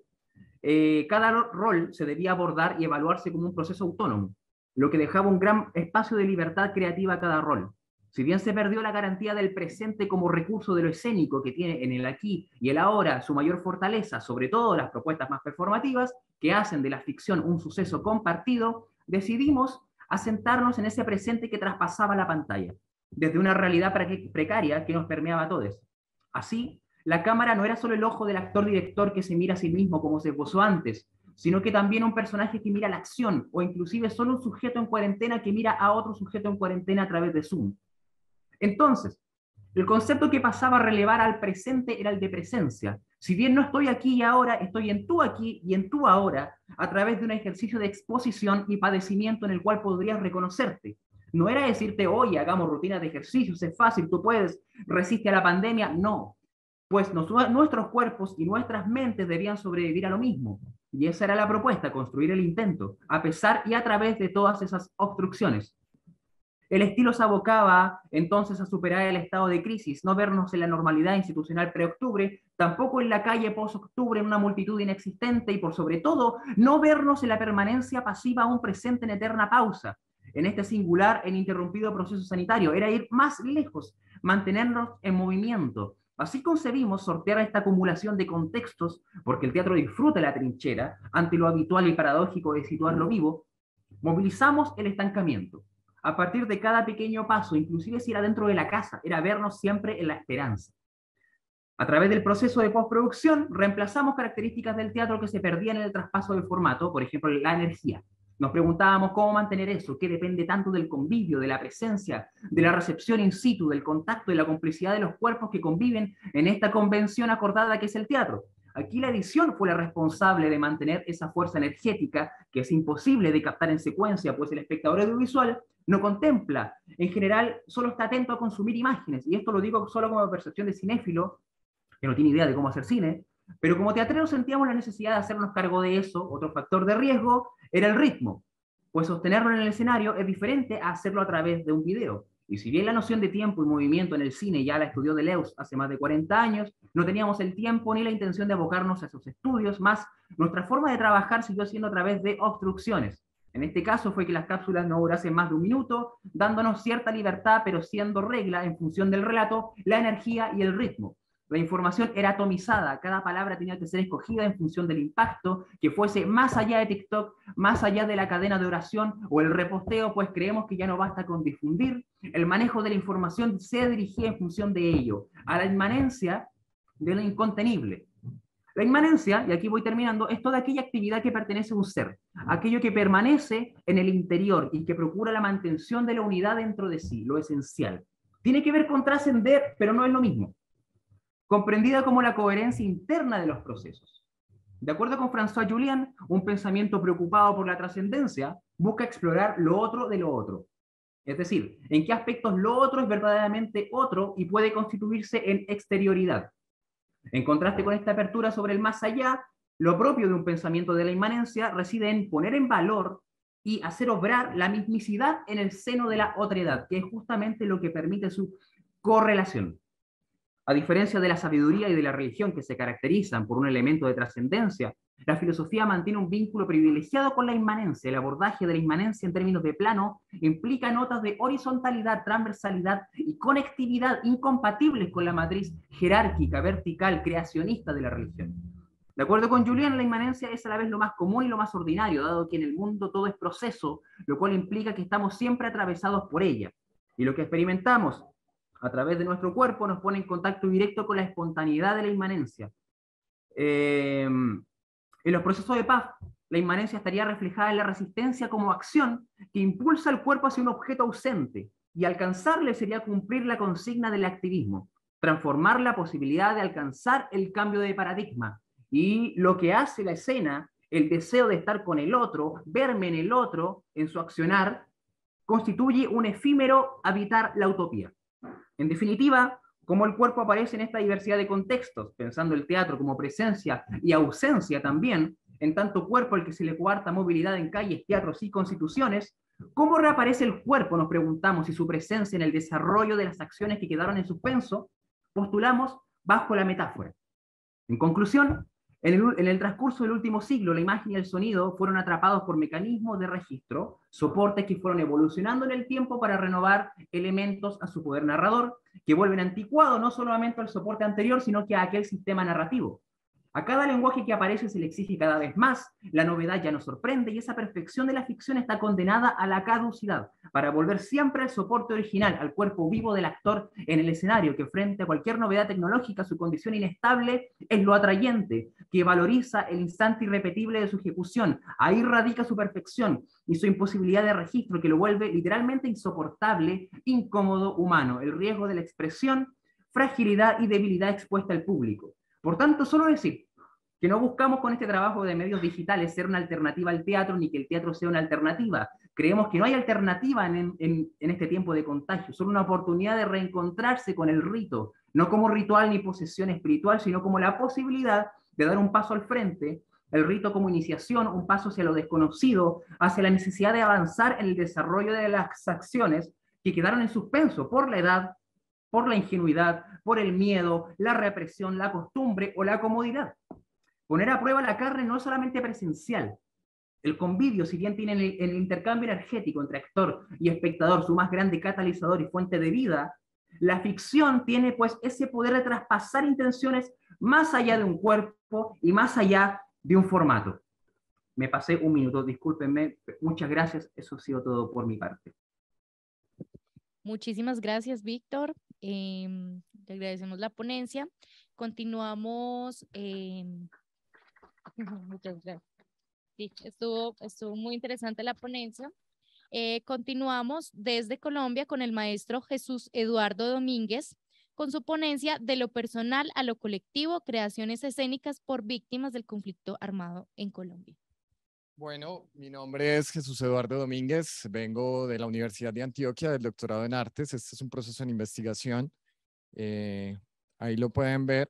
cada rol se debía abordar y evaluarse como un proceso autónomo, lo que dejaba un gran espacio de libertad creativa a cada rol. Si bien se perdió la garantía del presente como recurso de lo escénico que tiene en el aquí y el ahora su mayor fortaleza, sobre todo las propuestas más performativas, que hacen de la ficción un suceso compartido, decidimos asentarnos en ese presente que traspasaba la pantalla, desde una realidad precaria que nos permeaba a todos. Así, la cámara no era solo el ojo del actor-director que se mira a sí mismo como se esbozó antes, sino que también un personaje que mira la acción, o inclusive solo un sujeto en cuarentena que mira a otro sujeto en cuarentena a través de Zoom. Entonces, el concepto que pasaba a relevar al presente era el de presencia. Si bien no estoy aquí y ahora, estoy en tú aquí y en tú ahora, a través de un ejercicio de exposición y padecimiento en el cual podrías reconocerte. No era decirte, oye, hagamos rutinas de ejercicios, es fácil, tú puedes, resiste a la pandemia. No, pues nuestros cuerpos y nuestras mentes debían sobrevivir a lo mismo. Y esa era la propuesta, construir el intento, a pesar y a través de todas esas obstrucciones. El estilo se abocaba entonces a superar el estado de crisis, no vernos en la normalidad institucional pre-octubre, tampoco en la calle post-octubre en una multitud inexistente y por sobre todo no vernos en la permanencia pasiva aún presente en eterna pausa. En este singular e ininterrumpido proceso sanitario era ir más lejos, mantenernos en movimiento, Así concebimos sortear esta acumulación de contextos, porque el teatro disfruta la trinchera, ante lo habitual y paradójico de situarlo vivo, movilizamos el estancamiento. A partir de cada pequeño paso, inclusive si era dentro de la casa, era vernos siempre en la esperanza. A través del proceso de postproducción, reemplazamos características del teatro que se perdían en el traspaso del formato, por ejemplo, la energía. Nos preguntábamos cómo mantener eso, que depende tanto del convivio, de la presencia, de la recepción in situ, del contacto y la complicidad de los cuerpos que conviven en esta convención acordada que es el teatro. Aquí la edición fue la responsable de mantener esa fuerza energética que es imposible de captar en secuencia, pues el espectador audiovisual no contempla, en general solo está atento a consumir imágenes, y esto lo digo solo como percepción de cinéfilo, que no tiene idea de cómo hacer cine, pero como teatreros sentíamos la necesidad de hacernos cargo de eso. Otro factor de riesgo era el ritmo, pues sostenerlo en el escenario es diferente a hacerlo a través de un video. Y si bien la noción de tiempo y movimiento en el cine ya la estudió Deleuze hace más de 40 años, no teníamos el tiempo ni la intención de abocarnos a esos estudios, más nuestra forma de trabajar siguió siendo a través de obstrucciones. En este caso fue que las cápsulas no durasen más de un minuto, dándonos cierta libertad, pero siendo regla en función del relato, la energía y el ritmo. La información era atomizada, cada palabra tenía que ser escogida en función del impacto, que fuese más allá de TikTok, más allá de la cadena de oración o el reposteo, pues creemos que ya no basta con difundir. El manejo de la información se dirigía en función de ello, a la inmanencia de lo incontenible. La inmanencia, y aquí voy terminando, es toda aquella actividad que pertenece a un ser, aquello que permanece en el interior y que procura la mantención de la unidad dentro de sí, lo esencial. Tiene que ver con trascender, pero no es lo mismo. Comprendida como la coherencia interna de los procesos. De acuerdo con François Julian, un pensamiento preocupado por la trascendencia busca explorar lo otro de lo otro. Es decir, en qué aspectos lo otro es verdaderamente otro y puede constituirse en exterioridad. En contraste con esta apertura sobre el más allá, lo propio de un pensamiento de la inmanencia reside en poner en valor y hacer obrar la mismicidad en el seno de la otredad, que es justamente lo que permite su correlación. A diferencia de la sabiduría y de la religión, que se caracterizan por un elemento de trascendencia, la filosofía mantiene un vínculo privilegiado con la inmanencia. El abordaje de la inmanencia en términos de plano implica notas de horizontalidad, transversalidad y conectividad incompatibles con la matriz jerárquica, vertical, creacionista de la religión. De acuerdo con Julian, la inmanencia es a la vez lo más común y lo más ordinario, dado que en el mundo todo es proceso, lo cual implica que estamos siempre atravesados por ella. Y lo que experimentamos a través de nuestro cuerpo nos pone en contacto directo con la espontaneidad de la inmanencia. En los procesos de paz, la inmanencia estaría reflejada en la resistencia como acción que impulsa al cuerpo hacia un objeto ausente, y alcanzarle sería cumplir la consigna del activismo, transformar la posibilidad de alcanzar el cambio de paradigma. Y lo que hace la escena, el deseo de estar con el otro, verme en el otro, en su accionar, constituye un efímero habitar la utopía. En definitiva, cómo el cuerpo aparece en esta diversidad de contextos, pensando el teatro como presencia y ausencia también, en tanto cuerpo al que se le coarta movilidad en calles, teatros y constituciones, ¿cómo reaparece el cuerpo? Nos preguntamos, y su presencia en el desarrollo de las acciones que quedaron en suspenso, postulamos bajo la metáfora. En conclusión, en el transcurso del último siglo, la imagen y el sonido fueron atrapados por mecanismos de registro, soportes que fueron evolucionando en el tiempo para renovar elementos a su poder narrador, que vuelven anticuado no solamente al soporte anterior, sino que a aquel sistema narrativo. A cada lenguaje que aparece se le exige cada vez más, la novedad ya nos sorprende y esa perfección de la ficción está condenada a la caducidad, para volver siempre al soporte original, al cuerpo vivo del actor en el escenario, que frente a cualquier novedad tecnológica, su condición inestable es lo atrayente, que valoriza el instante irrepetible de su ejecución. Ahí radica su perfección y su imposibilidad de registro, que lo vuelve literalmente insoportable, incómodo, humano, el riesgo de la expresión, fragilidad y debilidad expuesta al público. Por tanto, solo decir que no buscamos con este trabajo de medios digitales ser una alternativa al teatro, ni que el teatro sea una alternativa. Creemos que no hay alternativa en este tiempo de contagio, solo una oportunidad de reencontrarse con el rito, no como ritual ni posesión espiritual, sino como la posibilidad de dar un paso al frente, el rito como iniciación, un paso hacia lo desconocido, hacia la necesidad de avanzar en el desarrollo de las acciones que quedaron en suspenso por la edad, por la ingenuidad, por el miedo, la represión, la costumbre o la comodidad. Poner a prueba la carne no es solamente presencial. El convivio, si bien tiene el intercambio energético entre actor y espectador su más grande catalizador y fuente de vida, La ficción tiene pues ese poder de traspasar intenciones más allá de un cuerpo y más allá de un formato. Me pasé un minuto, discúlpenme, muchas gracias, eso ha sido todo por mi parte. Muchísimas gracias, Víctor. Le agradecemos la ponencia. Continuamos. Muchas gracias. Sí, estuvo muy interesante la ponencia. Continuamos desde Colombia con el maestro Jesús Eduardo Domínguez, con su ponencia de lo personal a lo colectivo, creaciones escénicas por víctimas del conflicto armado en Colombia. Bueno, mi nombre es Jesús Eduardo Domínguez, vengo de la Universidad de Antioquia, del doctorado en artes. Este es un proceso en investigación. Ahí lo pueden ver.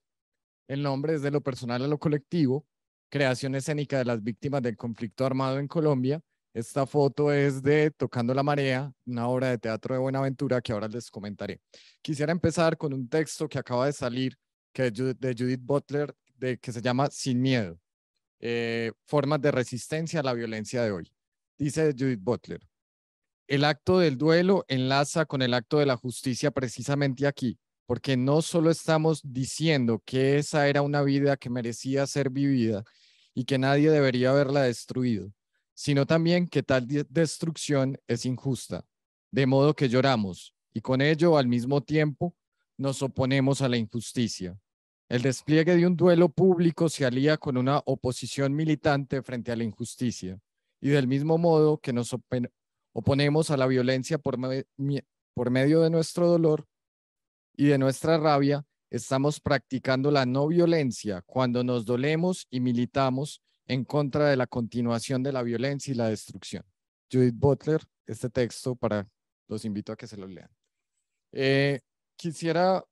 El nombre es de lo personal a lo colectivo, creación escénica de las víctimas del conflicto armado en Colombia. Esta foto es de Tocando la Marea, una obra de teatro de Buenaventura que ahora les comentaré. Quisiera empezar con un texto que acaba de salir, que es de Judith Butler, que se llama Sin Miedo. Formas de resistencia a la violencia de hoy. Dice Judith Butler: el acto del duelo enlaza con el acto de la justicia precisamente aquí, porque no solo estamos diciendo que esa era una vida que merecía ser vivida y que nadie debería haberla destruido, sino también que tal destrucción es injusta, de modo que lloramos y con ello al mismo tiempo nos oponemos a la injusticia. El despliegue de un duelo público se alía con una oposición militante frente a la injusticia, y del mismo modo que nos oponemos a la violencia por medio de nuestro dolor y de nuestra rabia, estamos practicando la no violencia cuando nos dolemos y militamos en contra de la continuación de la violencia y la destrucción. Judith Butler, este texto los invito a que se lo lean. Quisiera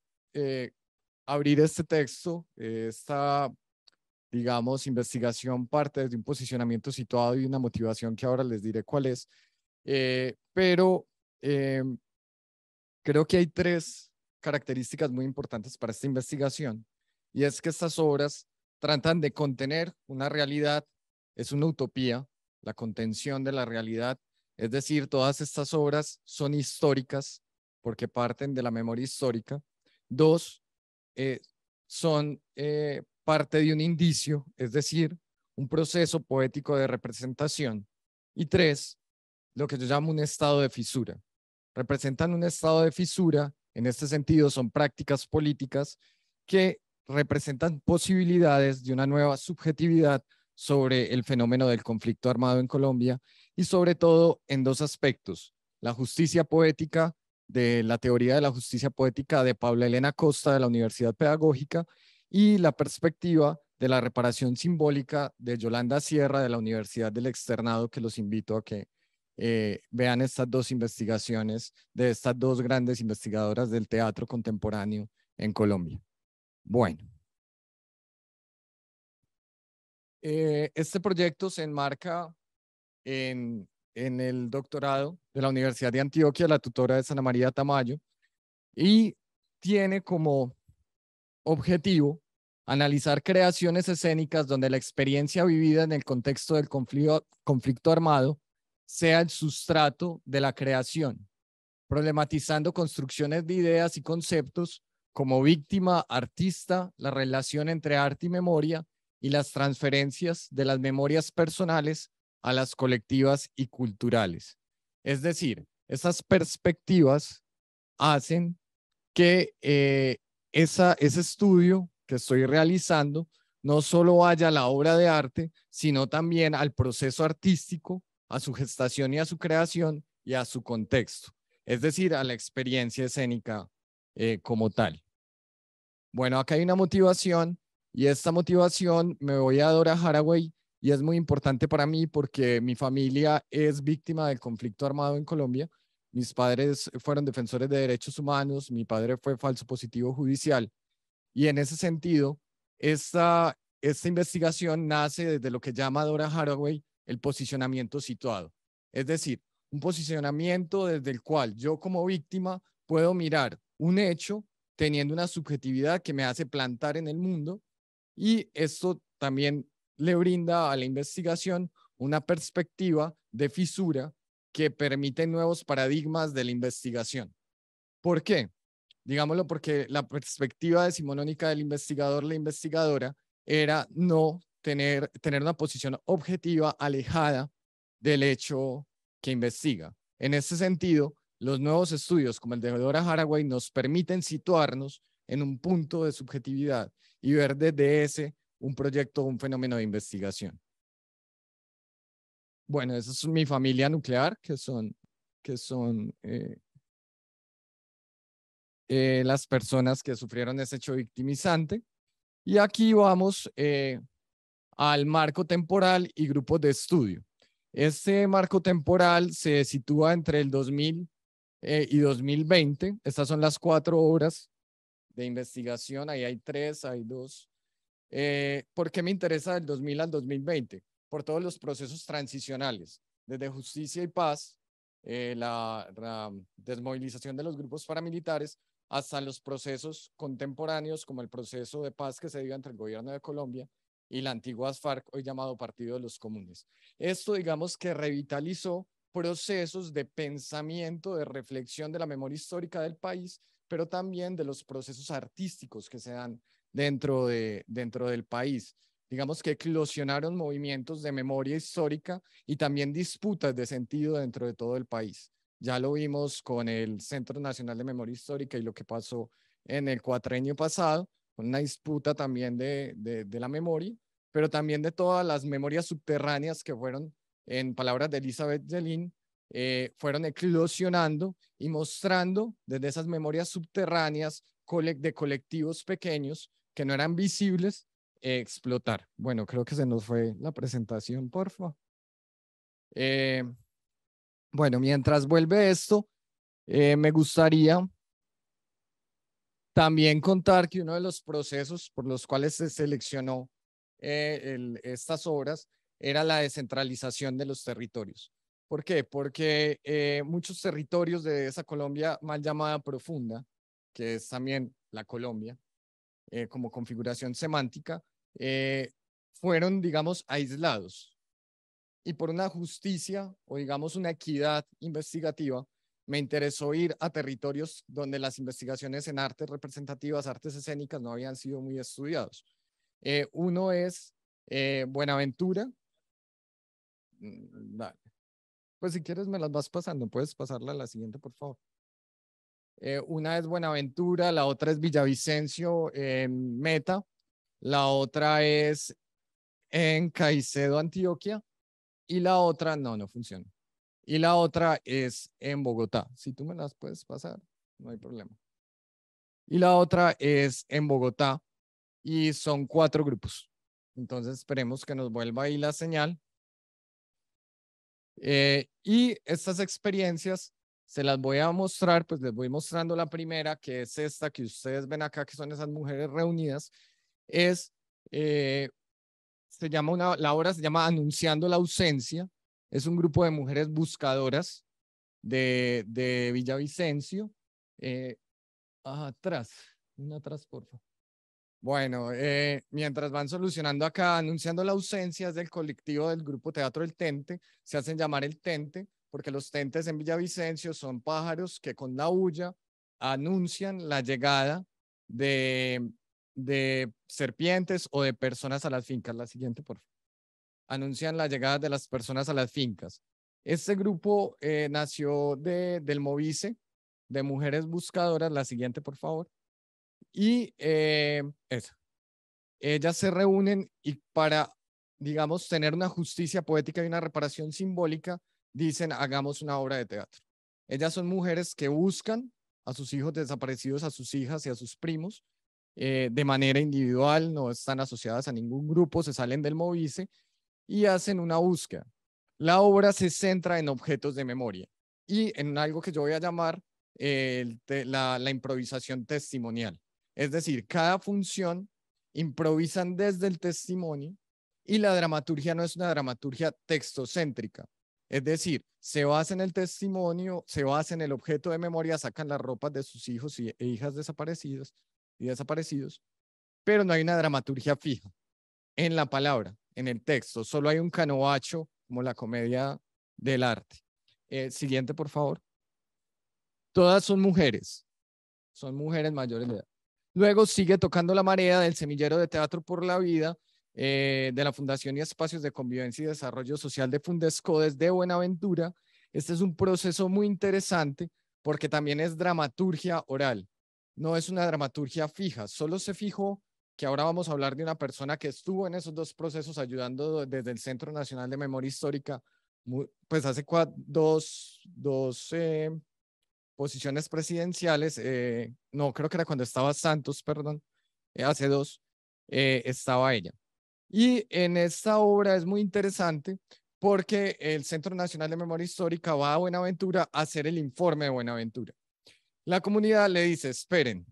abrir este texto. Esta, digamos, investigación parte de un posicionamiento situado y una motivación que ahora les diré cuál es. Pero creo que hay tres características muy importantes para esta investigación, y es que estas obras tratan de contener una realidad, es una utopía, la contención de la realidad, es decir, todas estas obras son históricas porque parten de la memoria histórica. Dos, son parte de un indicio, es decir, un proceso poético de representación. Y tres, lo que yo llamo un estado de fisura. Representan un estado de fisura, en este sentido son prácticas políticas que representan posibilidades de una nueva subjetividad sobre el fenómeno del conflicto armado en Colombia, y sobre todo en dos aspectos: la justicia poética, de la teoría de la justicia poética de Paula Elena Costa de la Universidad Pedagógica, y la perspectiva de la reparación simbólica de Yolanda Sierra de la Universidad del Externado, que los invito a que vean estas dos investigaciones de estas dos grandes investigadoras del teatro contemporáneo en Colombia. Bueno, este proyecto se enmarca en el doctorado de la Universidad de Antioquia, la tutora de Ana María Tamayo, y tiene como objetivo analizar creaciones escénicas donde la experiencia vivida en el contexto del conflicto armado sea el sustrato de la creación, problematizando construcciones de ideas y conceptos como víctima, artista, la relación entre arte y memoria y las transferencias de las memorias personales a las colectivas y culturales. Es decir, esas perspectivas hacen que ese estudio que estoy realizando no solo vaya a la obra de arte, sino también al proceso artístico, a su gestación y a su creación y a su contexto, es decir, a la experiencia escénica como tal. Bueno, acá hay una motivación, y esta motivación me voy a Dora Haraway, y es muy importante para mí porque mi familia es víctima del conflicto armado en Colombia. Mis padres fueron defensores de derechos humanos, mi padre fue falso positivo judicial, y en ese sentido, esta investigación nace desde lo que llama Dora Haraway el posicionamiento situado. Es decir, un posicionamiento desde el cual yo como víctima puedo mirar un hecho teniendo una subjetividad que me hace plantar en el mundo, y esto también le brinda a la investigación una perspectiva de fisura que permite nuevos paradigmas de la investigación. ¿Por qué? Digámoslo porque la perspectiva decimonónica del investigador, la investigadora, era no tener una posición objetiva alejada del hecho que investiga. En este sentido, los nuevos estudios como el de Dora Haraway nos permiten situarnos en un punto de subjetividad y ver desde ese un proyecto, un fenómeno de investigación. Bueno, esa es mi familia nuclear, que son las personas que sufrieron ese hecho victimizante. Y aquí vamos al marco temporal y grupos de estudio. Este marco temporal se sitúa entre el 2000 y 2020. Estas son las 4 obras de investigación. Ahí hay 3, hay 2. ¿Por qué me interesa del 2000 al 2020? Por todos los procesos transicionales, desde justicia y paz, la desmovilización de los grupos paramilitares, hasta los procesos contemporáneos, como el proceso de paz que se dio entre el gobierno de Colombia y la antigua FARC, hoy llamado Partido de los Comunes. Esto, digamos, que revitalizó procesos de pensamiento, de reflexión de la memoria histórica del país, pero también de los procesos artísticos que se dan dentro del país. Digamos que eclosionaron movimientos de memoria histórica y también disputas de sentido dentro de todo el país. Ya lo vimos con el Centro Nacional de Memoria Histórica y lo que pasó en el cuatrenio pasado, con una disputa también de la memoria, pero también de todas las memorias subterráneas que fueron, en palabras de Elizabeth Yelin, fueron eclosionando y mostrando desde esas memorias subterráneas de colectivos pequeños que no eran visibles, explotar. Bueno, creo que se nos fue la presentación, porfa. Bueno, mientras vuelve esto, me gustaría también contar que uno de los procesos por los cuales se seleccionó estas obras era la descentralización de los territorios. ¿Por qué? Porque muchos territorios de esa Colombia mal llamada profunda, que es también la Colombia, como configuración semántica, fueron, digamos, aislados. Y por una justicia o, digamos, una equidad investigativa, me interesó ir a territorios donde las investigaciones en artes representativas, artes escénicas, no habían sido muy estudiados. Uno es Buenaventura. Dale. Pues si quieres me las vas pasando, puedes pasarla a la siguiente, por favor. Una es Buenaventura, la otra es Villavicencio en Meta, la otra es en Caicedo, Antioquia, y la otra, no funciona. Y la otra es en Bogotá. Si tú me las puedes pasar, no hay problema. Y la otra es en Bogotá y son 4 grupos. Entonces esperemos que nos vuelva ahí la señal. Y estas experiencias se las voy a mostrar, pues les voy mostrando la primera, que es esta que ustedes ven acá, que son esas mujeres reunidas. La obra se llama Anunciando la Ausencia. Es un grupo de mujeres buscadoras de Villavicencio. Atrás, por favor. Bueno, mientras van solucionando acá, Anunciando la Ausencia es del colectivo del grupo Teatro El Tente. Se hacen llamar El Tente porque los tentes en Villavicencio son pájaros que con la huya anuncian la llegada de serpientes o de personas a las fincas. La siguiente, por favor. Anuncian la llegada de las personas a las fincas. Este grupo nació del Movice, de Mujeres Buscadoras. La siguiente, por favor. Y ellas se reúnen y para, digamos, tener una justicia poética y una reparación simbólica, dicen, hagamos una obra de teatro. Ellas son mujeres que buscan a sus hijos desaparecidos, a sus hijas y a sus primos, de manera individual, no están asociadas a ningún grupo, se salen del Movice y hacen una búsqueda. La obra se centra en objetos de memoria y en algo que yo voy a llamar la improvisación testimonial. Es decir, cada función improvisan desde el testimonio y la dramaturgia no es una dramaturgia textocéntrica. Es decir, se basa en el testimonio, se basa en el objeto de memoria, sacan las ropas de sus hijos e hijas desaparecidos, pero no hay una dramaturgia fija en la palabra, en el texto. Solo hay un canoacho como la comedia del arte. Siguiente, por favor. Todas son mujeres. son mujeres mayores de edad. Luego sigue Tocando la Marea del Semillero de Teatro por la Vida, de la Fundación y Espacios de Convivencia y Desarrollo Social de Fundesco desde Buenaventura. Este es un proceso muy interesante porque también es dramaturgia oral. No es una dramaturgia fija, solo se fijó que ahora vamos a hablar de una persona que estuvo en esos dos procesos ayudando desde el Centro Nacional de Memoria Histórica, pues hace dos posiciones presidenciales, no, creo que era cuando estaba Santos, perdón, hace dos, estaba ella. Y en esta obra es muy interesante porque el Centro Nacional de Memoria Histórica va a Buenaventura a hacer el informe de Buenaventura. La comunidad le dice, esperen,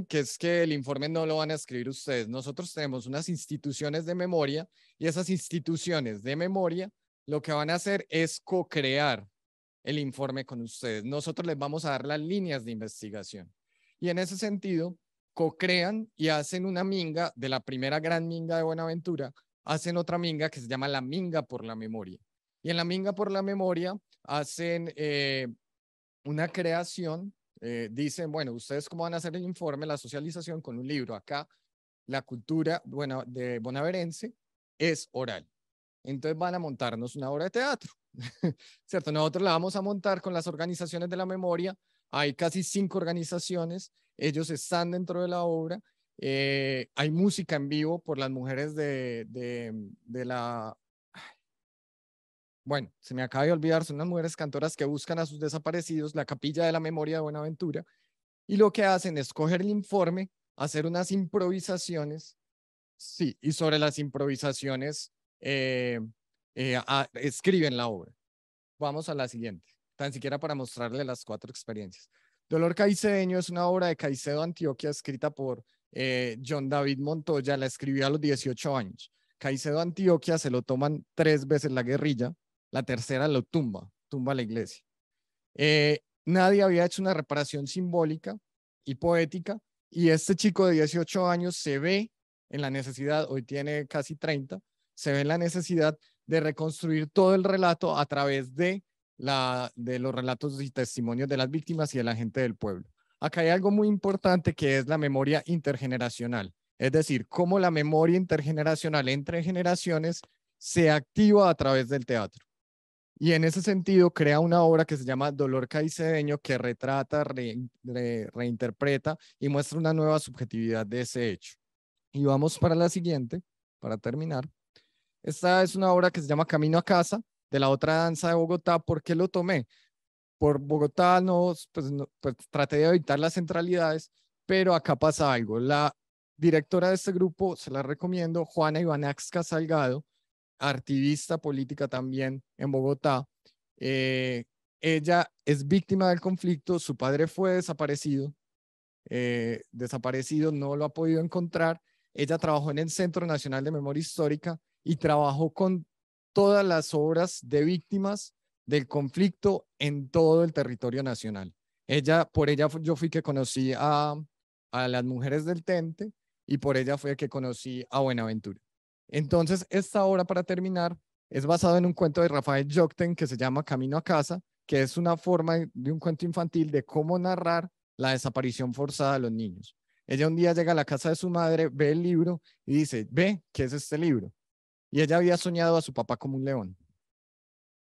que es que el informe no lo van a escribir ustedes. Nosotros tenemos unas instituciones de memoria y esas instituciones de memoria lo que van a hacer es co-crear el informe con ustedes. Nosotros les vamos a dar las líneas de investigación. Y en ese sentido, co-crean y hacen una minga de la primera gran minga de Buenaventura, hacen otra minga que se llama la Minga por la Memoria. Y en la Minga por la Memoria hacen una creación, dicen, bueno, ustedes cómo van a hacer el informe, la socialización con un libro. Acá la cultura de bonaerense es oral. Entonces van a montarnos una obra de teatro, ¿cierto? Nosotros la vamos a montar con las organizaciones de la memoria. Hay casi 5 organizaciones, ellos están dentro de la obra. Hay música en vivo por las mujeres de la... Bueno, se me acaba de olvidar, son unas mujeres cantoras que buscan a sus desaparecidos, la Capilla de la Memoria de Buenaventura, y lo que hacen es coger el informe, hacer unas improvisaciones, sí, y sobre las improvisaciones escriben la obra. Vamos a la siguiente, tan siquiera para mostrarle las 4 experiencias. Dolor Caicedeño es una obra de Caicedo, Antioquia, escrita por John David Montoya, la escribió a los 18 años. Caicedo, Antioquia, se lo toman 3 veces la guerrilla, la tercera lo tumba la iglesia. Nadie había hecho una reparación simbólica y poética, y este chico de 18 años se ve en la necesidad, hoy tiene casi 30, se ve en la necesidad de reconstruir todo el relato a través de los relatos y testimonios de las víctimas y de la gente del pueblo. Acá hay algo muy importante que es la memoria intergeneracional, es decir, cómo la memoria intergeneracional entre generaciones se activa a través del teatro. Y en ese sentido crea una obra que se llama Dolor Caicedeño, que retrata, reinterpreta y muestra una nueva subjetividad de ese hecho. Y vamos para la siguiente, para terminar. Esta es una obra que se llama Camino a Casa, de la Otra Danza de Bogotá. ¿Por qué lo tomé? Por Bogotá pues traté de evitar las centralidades, pero acá pasa algo. La directora de este grupo, se la recomiendo, Juana Ibanaxca Salgado, activista política también en Bogotá. Ella es víctima del conflicto, su padre fue desaparecido, no lo ha podido encontrar. Ella trabajó en el Centro Nacional de Memoria Histórica y trabajó con todas las obras de víctimas del conflicto en todo el territorio nacional. Por ella yo fui que conocí a las mujeres del Tente y por ella fue que conocí a Buenaventura. Entonces, esta obra, para terminar, es basada en un cuento de Rafael Jokten que se llama Camino a Casa, que es una forma de un cuento infantil de cómo narrar la desaparición forzada de los niños. Ella un día llega a la casa de su madre, ve el libro y dice, ve, ¿qué es este libro? Y ella había soñado a su papá como un león.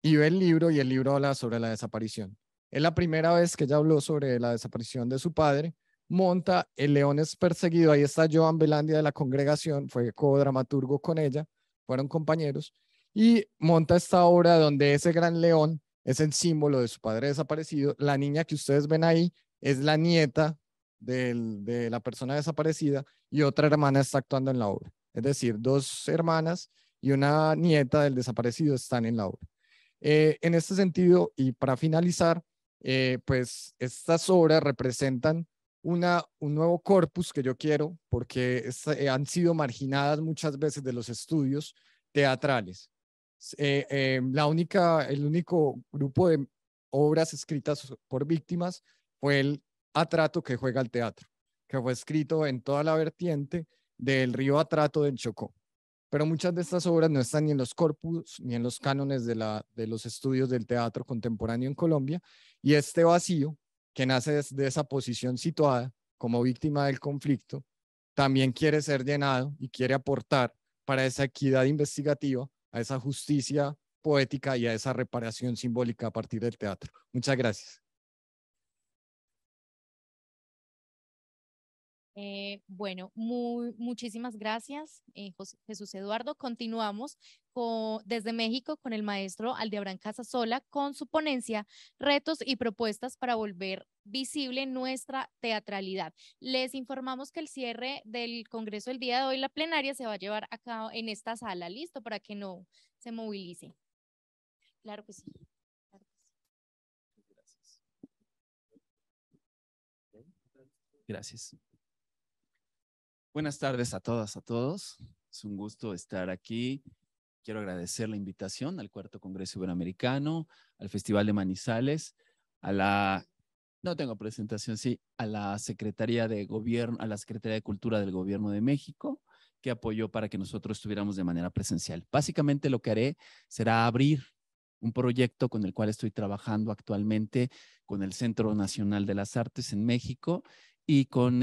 Y ve el libro y el libro habla sobre la desaparición. Es la primera vez que ella habló sobre la desaparición de su padre. Monta El león es perseguido. Ahí está Joan Belandia de la congregación, fue co-dramaturgo con ella, fueron compañeros. Y monta esta obra donde ese gran león es el símbolo de su padre desaparecido. La niña que ustedes ven ahí es la nieta de la persona desaparecida y otra hermana está actuando en la obra. Es decir, 2 hermanas y una nieta del desaparecido están en la obra. En este sentido, y para finalizar, pues estas obras representan un nuevo corpus que yo quiero, porque han sido marginadas muchas veces de los estudios teatrales. El único grupo de obras escritas por víctimas fue el Atrato que juega al teatro, que fue escrito en toda la vertiente del río Atrato del Chocó. Pero muchas de estas obras no están ni en los corpus ni en los cánones de los estudios del teatro contemporáneo en Colombia, y este vacío que nace desde esa posición situada como víctima del conflicto, también quiere ser llenado y quiere aportar para esa equidad investigativa, a esa justicia poética y a esa reparación simbólica a partir del teatro. Muchas gracias. Bueno, muchísimas gracias, Jesús Eduardo. Continuamos desde México con el maestro Aldebarán Casasola con su ponencia Retos y propuestas para volver visible nuestra teatralidad. Les informamos que el cierre del Congreso el día de hoy, la plenaria, se va a llevar a cabo en esta sala. ¿Listo? Para que no se movilice. Claro que sí. Gracias. Buenas tardes a todas, a todos. Es un gusto estar aquí. Quiero agradecer la invitación al Cuarto Congreso Iberoamericano, al Festival de Manizales, no tengo presentación, sí, a la Secretaría de Gobierno, a la Secretaría de Cultura del Gobierno de México, que apoyó para que nosotros estuviéramos de manera presencial. Básicamente lo que haré será abrir un proyecto con el cual estoy trabajando actualmente con el Centro Nacional de las Artes en México y con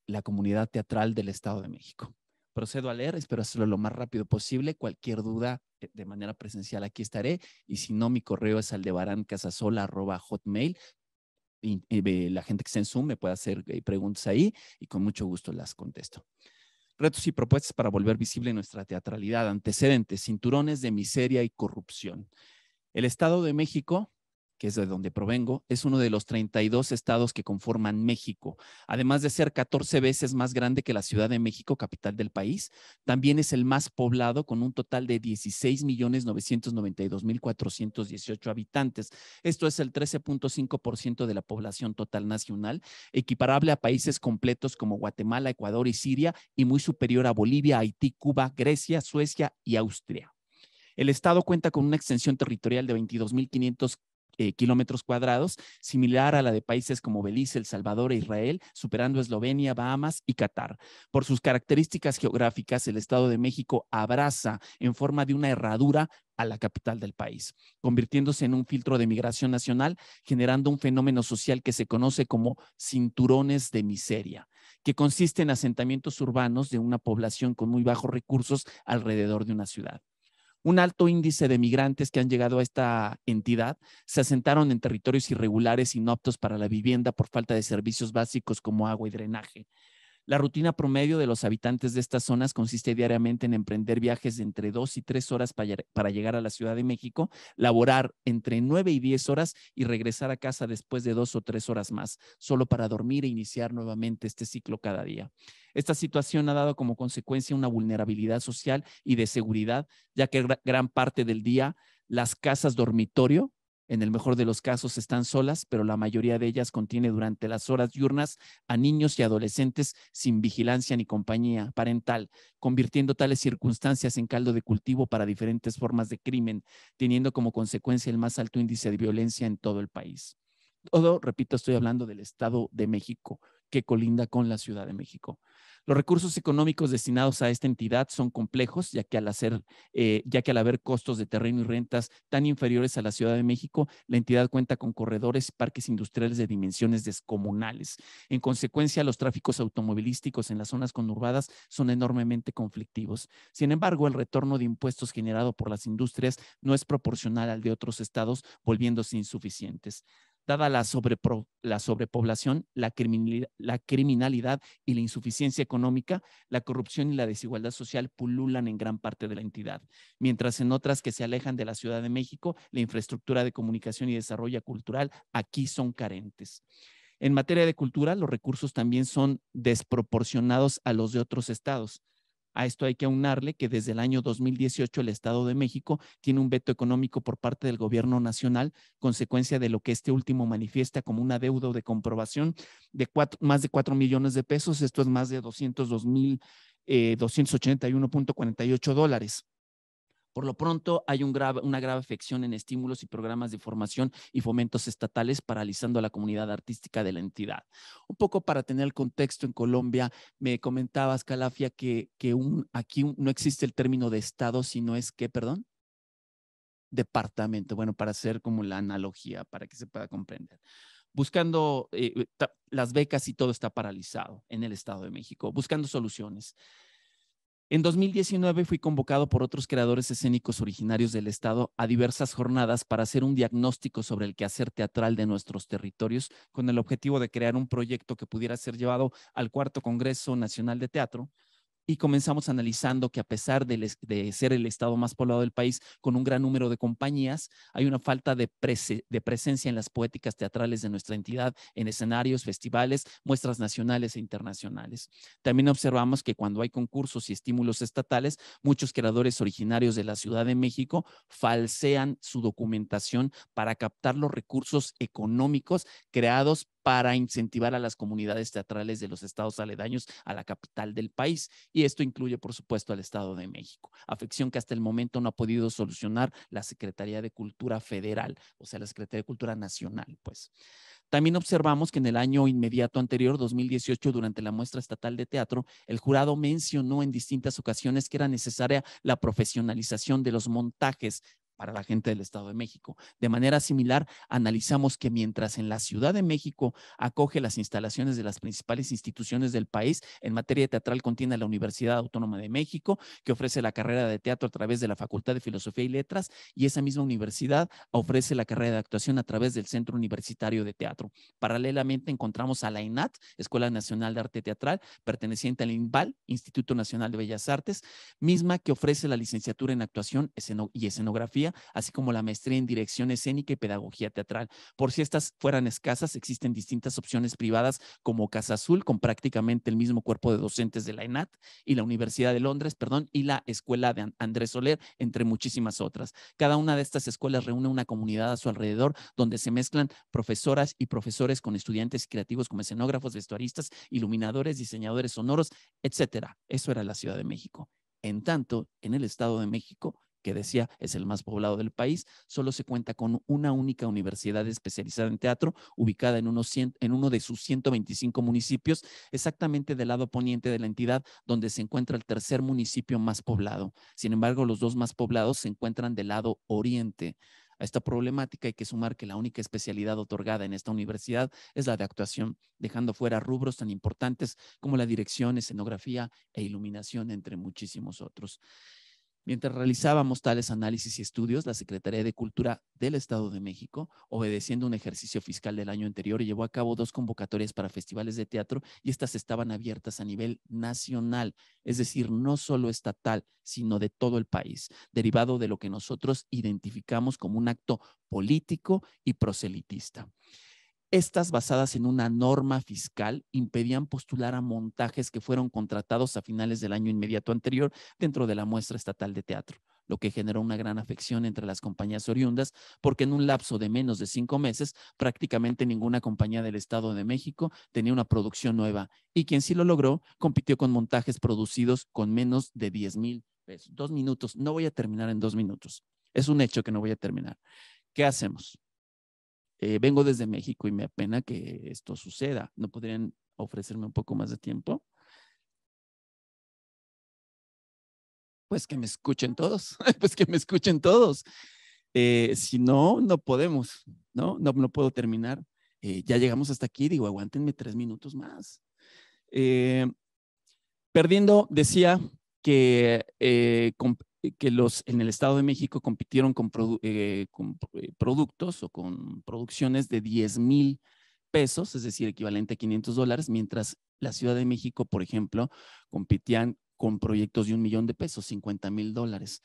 la comunidad teatral del Estado de México. Procedo a leer, espero hacerlo lo más rápido posible. Cualquier duda de manera presencial aquí estaré, y si no, mi correo es aldebarancasasola@hotmail. Y la gente que está en Zoom me puede hacer preguntas ahí y con mucho gusto las contesto. Retos y propuestas para volver visible nuestra teatralidad. Antecedentes: cinturones de miseria y corrupción. El Estado de México, que es de donde provengo, es uno de los 32 estados que conforman México. Además de ser 14 veces más grande que la Ciudad de México, capital del país, también es el más poblado, con un total de 16.992.418 habitantes. Esto es el 13.5% de la población total nacional, equiparable a países completos como Guatemala, Ecuador y Siria, y muy superior a Bolivia, Haití, Cuba, Grecia, Suecia y Austria. El estado cuenta con una extensión territorial de 22.500 kilómetros cuadrados, similar a la de países como Belice, El Salvador e Israel, superando Eslovenia, Bahamas y Qatar. Por sus características geográficas, el Estado de México abraza en forma de una herradura a la capital del país, convirtiéndose en un filtro de migración nacional, generando un fenómeno social que se conoce como cinturones de miseria, que consiste en asentamientos urbanos de una población con muy bajos recursos alrededor de una ciudad. Un alto índice de migrantes que han llegado a esta entidad se asentaron en territorios irregulares y no aptos para la vivienda por falta de servicios básicos como agua y drenaje. La rutina promedio de los habitantes de estas zonas consiste diariamente en emprender viajes de entre 2 y 3 horas para llegar a la Ciudad de México, laborar entre 9 y 10 horas y regresar a casa después de 2 o 3 horas más, solo para dormir e iniciar nuevamente este ciclo cada día. Esta situación ha dado como consecuencia una vulnerabilidad social y de seguridad, ya que gran parte del día las casas dormitorio, en el mejor de los casos, están solas, pero la mayoría de ellas contiene durante las horas diurnas a niños y adolescentes sin vigilancia ni compañía parental, convirtiendo tales circunstancias en caldo de cultivo para diferentes formas de crimen, teniendo como consecuencia el más alto índice de violencia en todo el país. Todo, repito, estoy hablando del Estado de México, que colinda con la Ciudad de México. Los recursos económicos destinados a esta entidad son complejos, ya que al haber costos de terreno y rentas tan inferiores a la Ciudad de México, la entidad cuenta con corredores y parques industriales de dimensiones descomunales. En consecuencia, los tráficos automovilísticos en las zonas conurbadas son enormemente conflictivos. Sin embargo, el retorno de impuestos generado por las industrias no es proporcional al de otros estados, volviéndose insuficientes. Dada la sobrepoblación, la criminalidad y la insuficiencia económica, la corrupción y la desigualdad social pululan en gran parte de la entidad, mientras en otras que se alejan de la Ciudad de México, la infraestructura de comunicación y desarrollo cultural aquí son carentes. En materia de cultura, los recursos también son desproporcionados a los de otros estados. A esto hay que aunarle que desde el año 2018 el Estado de México tiene un veto económico por parte del gobierno nacional, consecuencia de lo que este último manifiesta como una deuda de comprobación de más de 4 millones de pesos. Esto es más de 281.48 dólares. Por lo pronto, hay una grave afección en estímulos y programas de formación y fomentos estatales, paralizando a la comunidad artística de la entidad. Un poco para tener el contexto, en Colombia me comentabas, Calafia, que aquí no existe el término de estado, sino es ¿qué, perdón? Departamento. Bueno, para hacer como la analogía, para que se pueda comprender. buscando las becas y todo está paralizado en el Estado de México, buscando soluciones. En 2019 fui convocado por otros creadores escénicos originarios del Estado a diversas jornadas para hacer un diagnóstico sobre el quehacer teatral de nuestros territorios con el objetivo de crear un proyecto que pudiera ser llevado al Cuarto Congreso Nacional de Teatro. Y comenzamos analizando que a pesar de ser el estado más poblado del país, con un gran número de compañías, hay una falta de presencia en las poéticas teatrales de nuestra entidad, en escenarios, festivales, muestras nacionales e internacionales. También observamos que cuando hay concursos y estímulos estatales, muchos creadores originarios de la Ciudad de México falsean su documentación para captar los recursos económicos creados para incentivar a las comunidades teatrales de los estados aledaños a la capital del país. Y esto incluye, por supuesto, al Estado de México. Afección que hasta el momento no ha podido solucionar la Secretaría de Cultura Federal, o sea, la Secretaría de Cultura Nacional, pues. También observamos que en el año inmediato anterior, 2018, durante la muestra estatal de teatro, el jurado mencionó en distintas ocasiones que era necesaria la profesionalización de los montajes para la gente del Estado de México. De manera similar, analizamos que mientras en la Ciudad de México acoge las instalaciones de las principales instituciones del país, en materia teatral contiene la Universidad Autónoma de México, que ofrece la carrera de teatro a través de la Facultad de Filosofía y Letras, y esa misma universidad ofrece la carrera de actuación a través del Centro Universitario de Teatro. Paralelamente encontramos a la ENAT, Escuela Nacional de Arte Teatral, perteneciente al INVAL, Instituto Nacional de Bellas Artes, misma que ofrece la licenciatura en actuación y escenografía, así como la maestría en dirección escénica y pedagogía teatral. Por si estas fueran escasas, existen distintas opciones privadas como Casa Azul, con prácticamente el mismo cuerpo de docentes de la ENAT, y la Universidad de Londres, y la Escuela de Andrés Soler, entre muchísimas otras. Cada una de estas escuelas reúne una comunidad a su alrededor donde se mezclan profesoras y profesores con estudiantes creativos como escenógrafos, vestuaristas, iluminadores, diseñadores sonoros, etcétera. Eso era la Ciudad de México. En tanto, en el Estado de México, que decía es el más poblado del país, solo se cuenta con una única universidad especializada en teatro, ubicada en uno de sus 125 municipios, exactamente del lado poniente de la entidad, donde se encuentra el tercer municipio más poblado. Sin embargo, los dos más poblados se encuentran del lado oriente. A esta problemática hay que sumar que la única especialidad otorgada en esta universidad es la de actuación, dejando fuera rubros tan importantes como la dirección, escenografía e iluminación, entre muchísimos otros. Mientras realizábamos tales análisis y estudios, la Secretaría de Cultura del Estado de México, obedeciendo un ejercicio fiscal del año anterior, llevó a cabo 2 convocatorias para festivales de teatro y estas estaban abiertas a nivel nacional, es decir, no solo estatal, sino de todo el país, derivado de lo que nosotros identificamos como un acto político y proselitista. Estas, basadas en una norma fiscal, impedían postular a montajes que fueron contratados a finales del año inmediato anterior dentro de la muestra estatal de teatro, lo que generó una gran afección entre las compañías oriundas, porque en un lapso de menos de 5 meses, prácticamente ninguna compañía del Estado de México tenía una producción nueva, y quien sí lo logró compitió con montajes producidos con menos de 10,000 pesos. 2 minutos, no voy a terminar en 2 minutos. Es un hecho que no voy a terminar. ¿Qué hacemos? Vengo desde México y me apena que esto suceda. ¿No podrían ofrecerme un poco más de tiempo? Pues que me escuchen todos, pues que me escuchen todos. Si no, no podemos, ¿no? No puedo terminar. Ya llegamos hasta aquí, digo, aguántenme 3 minutos más. Perdiendo, decía que en el Estado de México compitieron con productos o con producciones de 10,000 pesos, es decir, equivalente a $500, mientras la Ciudad de México, por ejemplo, competían con proyectos de $1 millón de pesos, $50,000.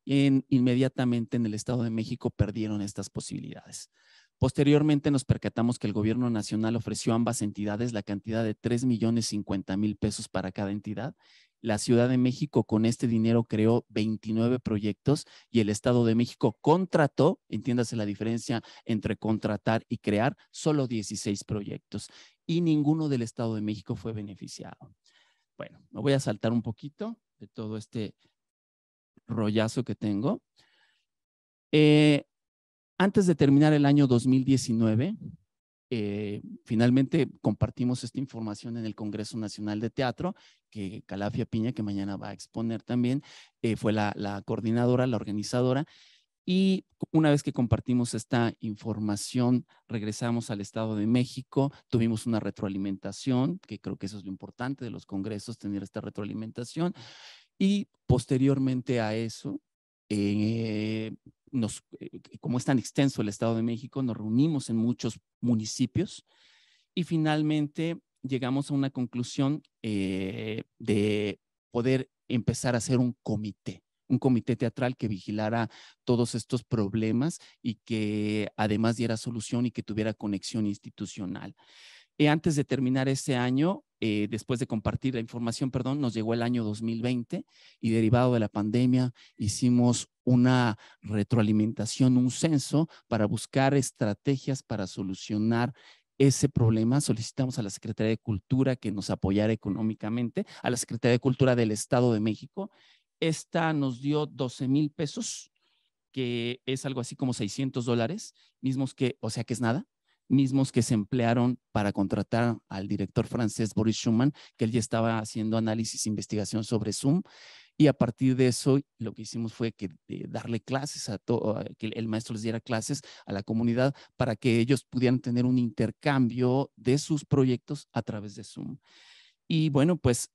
Inmediatamente en el Estado de México perdieron estas posibilidades. Posteriormente nos percatamos que el gobierno nacional ofreció a ambas entidades la cantidad de $3,050,000 pesos para cada entidad. La Ciudad de México con este dinero creó 29 proyectos y el Estado de México contrató, entiéndase la diferencia entre contratar y crear, solo 16 proyectos y ninguno del Estado de México fue beneficiado. Bueno, me voy a saltar un poquito de todo este rollazo que tengo. Antes de terminar el año 2019, finalmente compartimos esta información en el Congreso Nacional de Teatro, que Calafia Piña, que mañana va a exponer también, fue la coordinadora, la organizadora, Y una vez que compartimos esta información, regresamos al Estado de México, tuvimos una retroalimentación, que creo que eso es lo importante de los congresos, tener esta retroalimentación. Y posteriormente a eso, como es tan extenso el Estado de México, nos reunimos en muchos municipios y finalmente llegamos a una conclusión de poder empezar a hacer un comité teatral que vigilara todos estos problemas y que además diera solución y que tuviera conexión institucional. Antes de terminar ese año, después de compartir la información, perdón, nos llegó el año 2020 y derivado de la pandemia hicimos una retroalimentación, un censo para buscar estrategias para solucionar ese problema. Solicitamos a la Secretaría de Cultura que nos apoyara económicamente, a la Secretaría de Cultura del Estado de México. Esta nos dio 12,000 pesos, que es algo así como $600, mismos que, o sea que es nada, mismos que se emplearon para contratar al director francés Boris Schumann, que él ya estaba haciendo análisis e investigación sobre Zoom. Y a partir de eso, lo que hicimos fue que darle clases que el maestro les diera clases a la comunidad para que ellos pudieran tener un intercambio de sus proyectos a través de Zoom. Y bueno, pues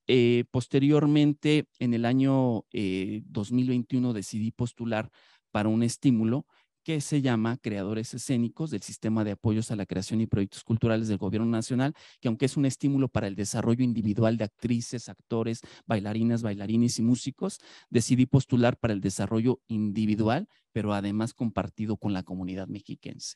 posteriormente, en el año 2021, decidí postular para un estímulo que se llama Creadores Escénicos del Sistema de Apoyos a la Creación y Proyectos Culturales del Gobierno Nacional, que aunque es un estímulo para el desarrollo individual de actrices, actores, bailarinas, bailarines y músicos, decidí postular para el desarrollo individual, pero además compartido con la comunidad mexiquense.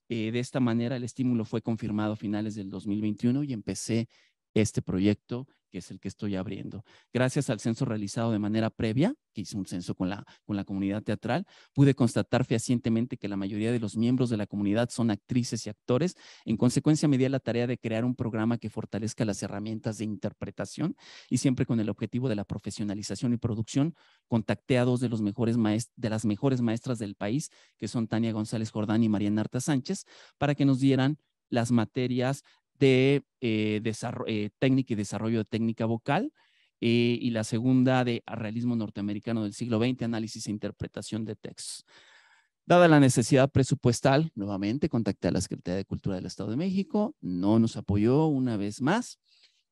De esta manera, el estímulo fue confirmado a finales del 2021 y empecé este proyecto, que es el que estoy abriendo. Gracias al censo realizado de manera previa, que hice un censo con la comunidad teatral, pude constatar fehacientemente que la mayoría de los miembros de la comunidad son actrices y actores. En consecuencia, me di a la tarea de crear un programa que fortalezca las herramientas de interpretación y siempre con el objetivo de la profesionalización y producción, contacté a dos de las mejores maestras del país, que son Tania González Jordán y Mariana Arta Sánchez, para que nos dieran las materias de técnica y desarrollo de técnica vocal, y la segunda de realismo norteamericano del siglo XX, análisis e interpretación de textos. Dada la necesidad presupuestal, nuevamente contacté a la Secretaría de Cultura del Estado de México, no nos apoyó una vez más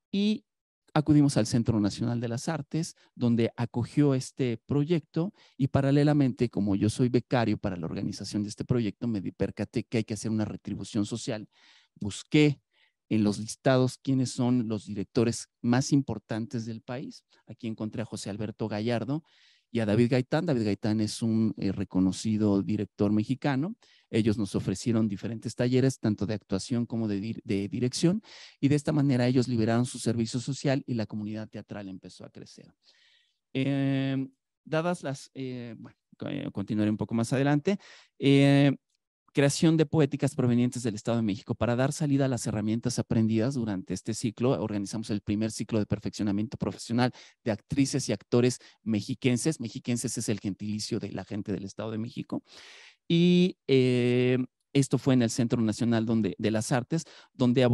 y acudimos al Centro Nacional de las Artes, donde acogió este proyecto y paralelamente, como yo soy becario para la organización de este proyecto, me percaté que hay que hacer una retribución social. Busqué en los listados quiénes son los directores más importantes del país. Aquí encontré a José Alberto Gallardo y a David Gaitán. David Gaitán es un reconocido director mexicano. Ellos nos ofrecieron diferentes talleres, tanto de actuación como de dirección, y de esta manera ellos liberaron su servicio social y la comunidad teatral empezó a crecer. Dadas las, bueno, continuaré un poco más adelante. Creación de poéticas provenientes del Estado de México. Para dar salida a las herramientas aprendidas durante este ciclo, organizamos el primer ciclo de perfeccionamiento profesional de actrices y actores mexiquenses. Mexiquenses es el gentilicio de la gente del Estado de México. Y esto fue en el Centro Nacional de las Artes, donde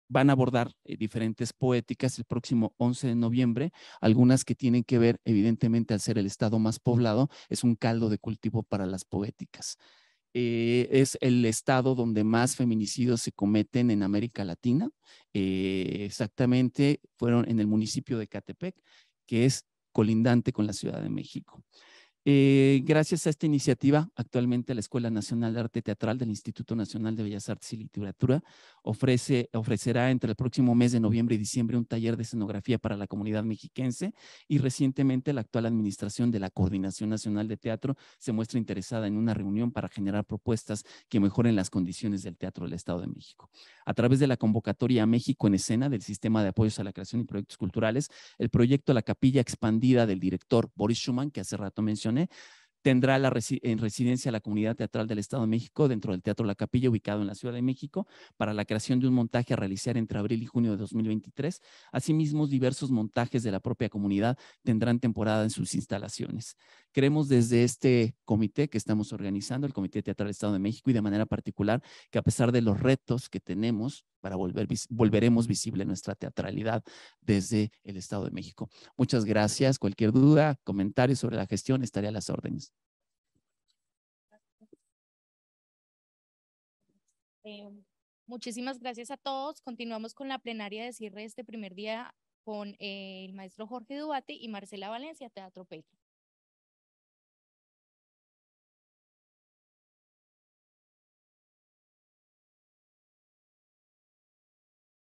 van a abordar diferentes poéticas el próximo 11 de noviembre, algunas que tienen que ver, evidentemente, al ser el estado más poblado, es un caldo de cultivo para las poéticas. Es el estado donde más feminicidios se cometen en América Latina. Exactamente, fueron en el municipio de Ecatepec, que es colindante con la Ciudad de México. Gracias a esta iniciativa, actualmente la Escuela Nacional de Arte Teatral del Instituto Nacional de Bellas Artes y Literatura ofrecerá entre el próximo mes de noviembre y diciembre un taller de escenografía para la comunidad mexiquense, y recientemente la actual administración de la Coordinación Nacional de Teatro se muestra interesada en una reunión para generar propuestas que mejoren las condiciones del teatro del Estado de México. A través de la convocatoria México en Escena del Sistema de Apoyos a la Creación y Proyectos Culturales, el proyecto La Capilla Expandida del director Boris Schumann, que hace rato mencioné, tendrá en residencia la comunidad teatral del Estado de México dentro del Teatro La Capilla, ubicado en la Ciudad de México, para la creación de un montaje a realizar entre abril y junio de 2023. Asimismo, diversos montajes de la propia comunidad tendrán temporada en sus instalaciones. Creemos desde este comité que estamos organizando, el Comité Teatral del Estado de México, y de manera particular, que a pesar de los retos que tenemos, volveremos visible nuestra teatralidad desde el Estado de México. Muchas gracias. Cualquier duda, comentario sobre la gestión, estaré a las órdenes. Eh, Muchísimas gracias a todos. Continuamos con la plenaria de cierre de este primer día con el maestro Jorge Dubate y Marcela Valencia, Teatro Petro.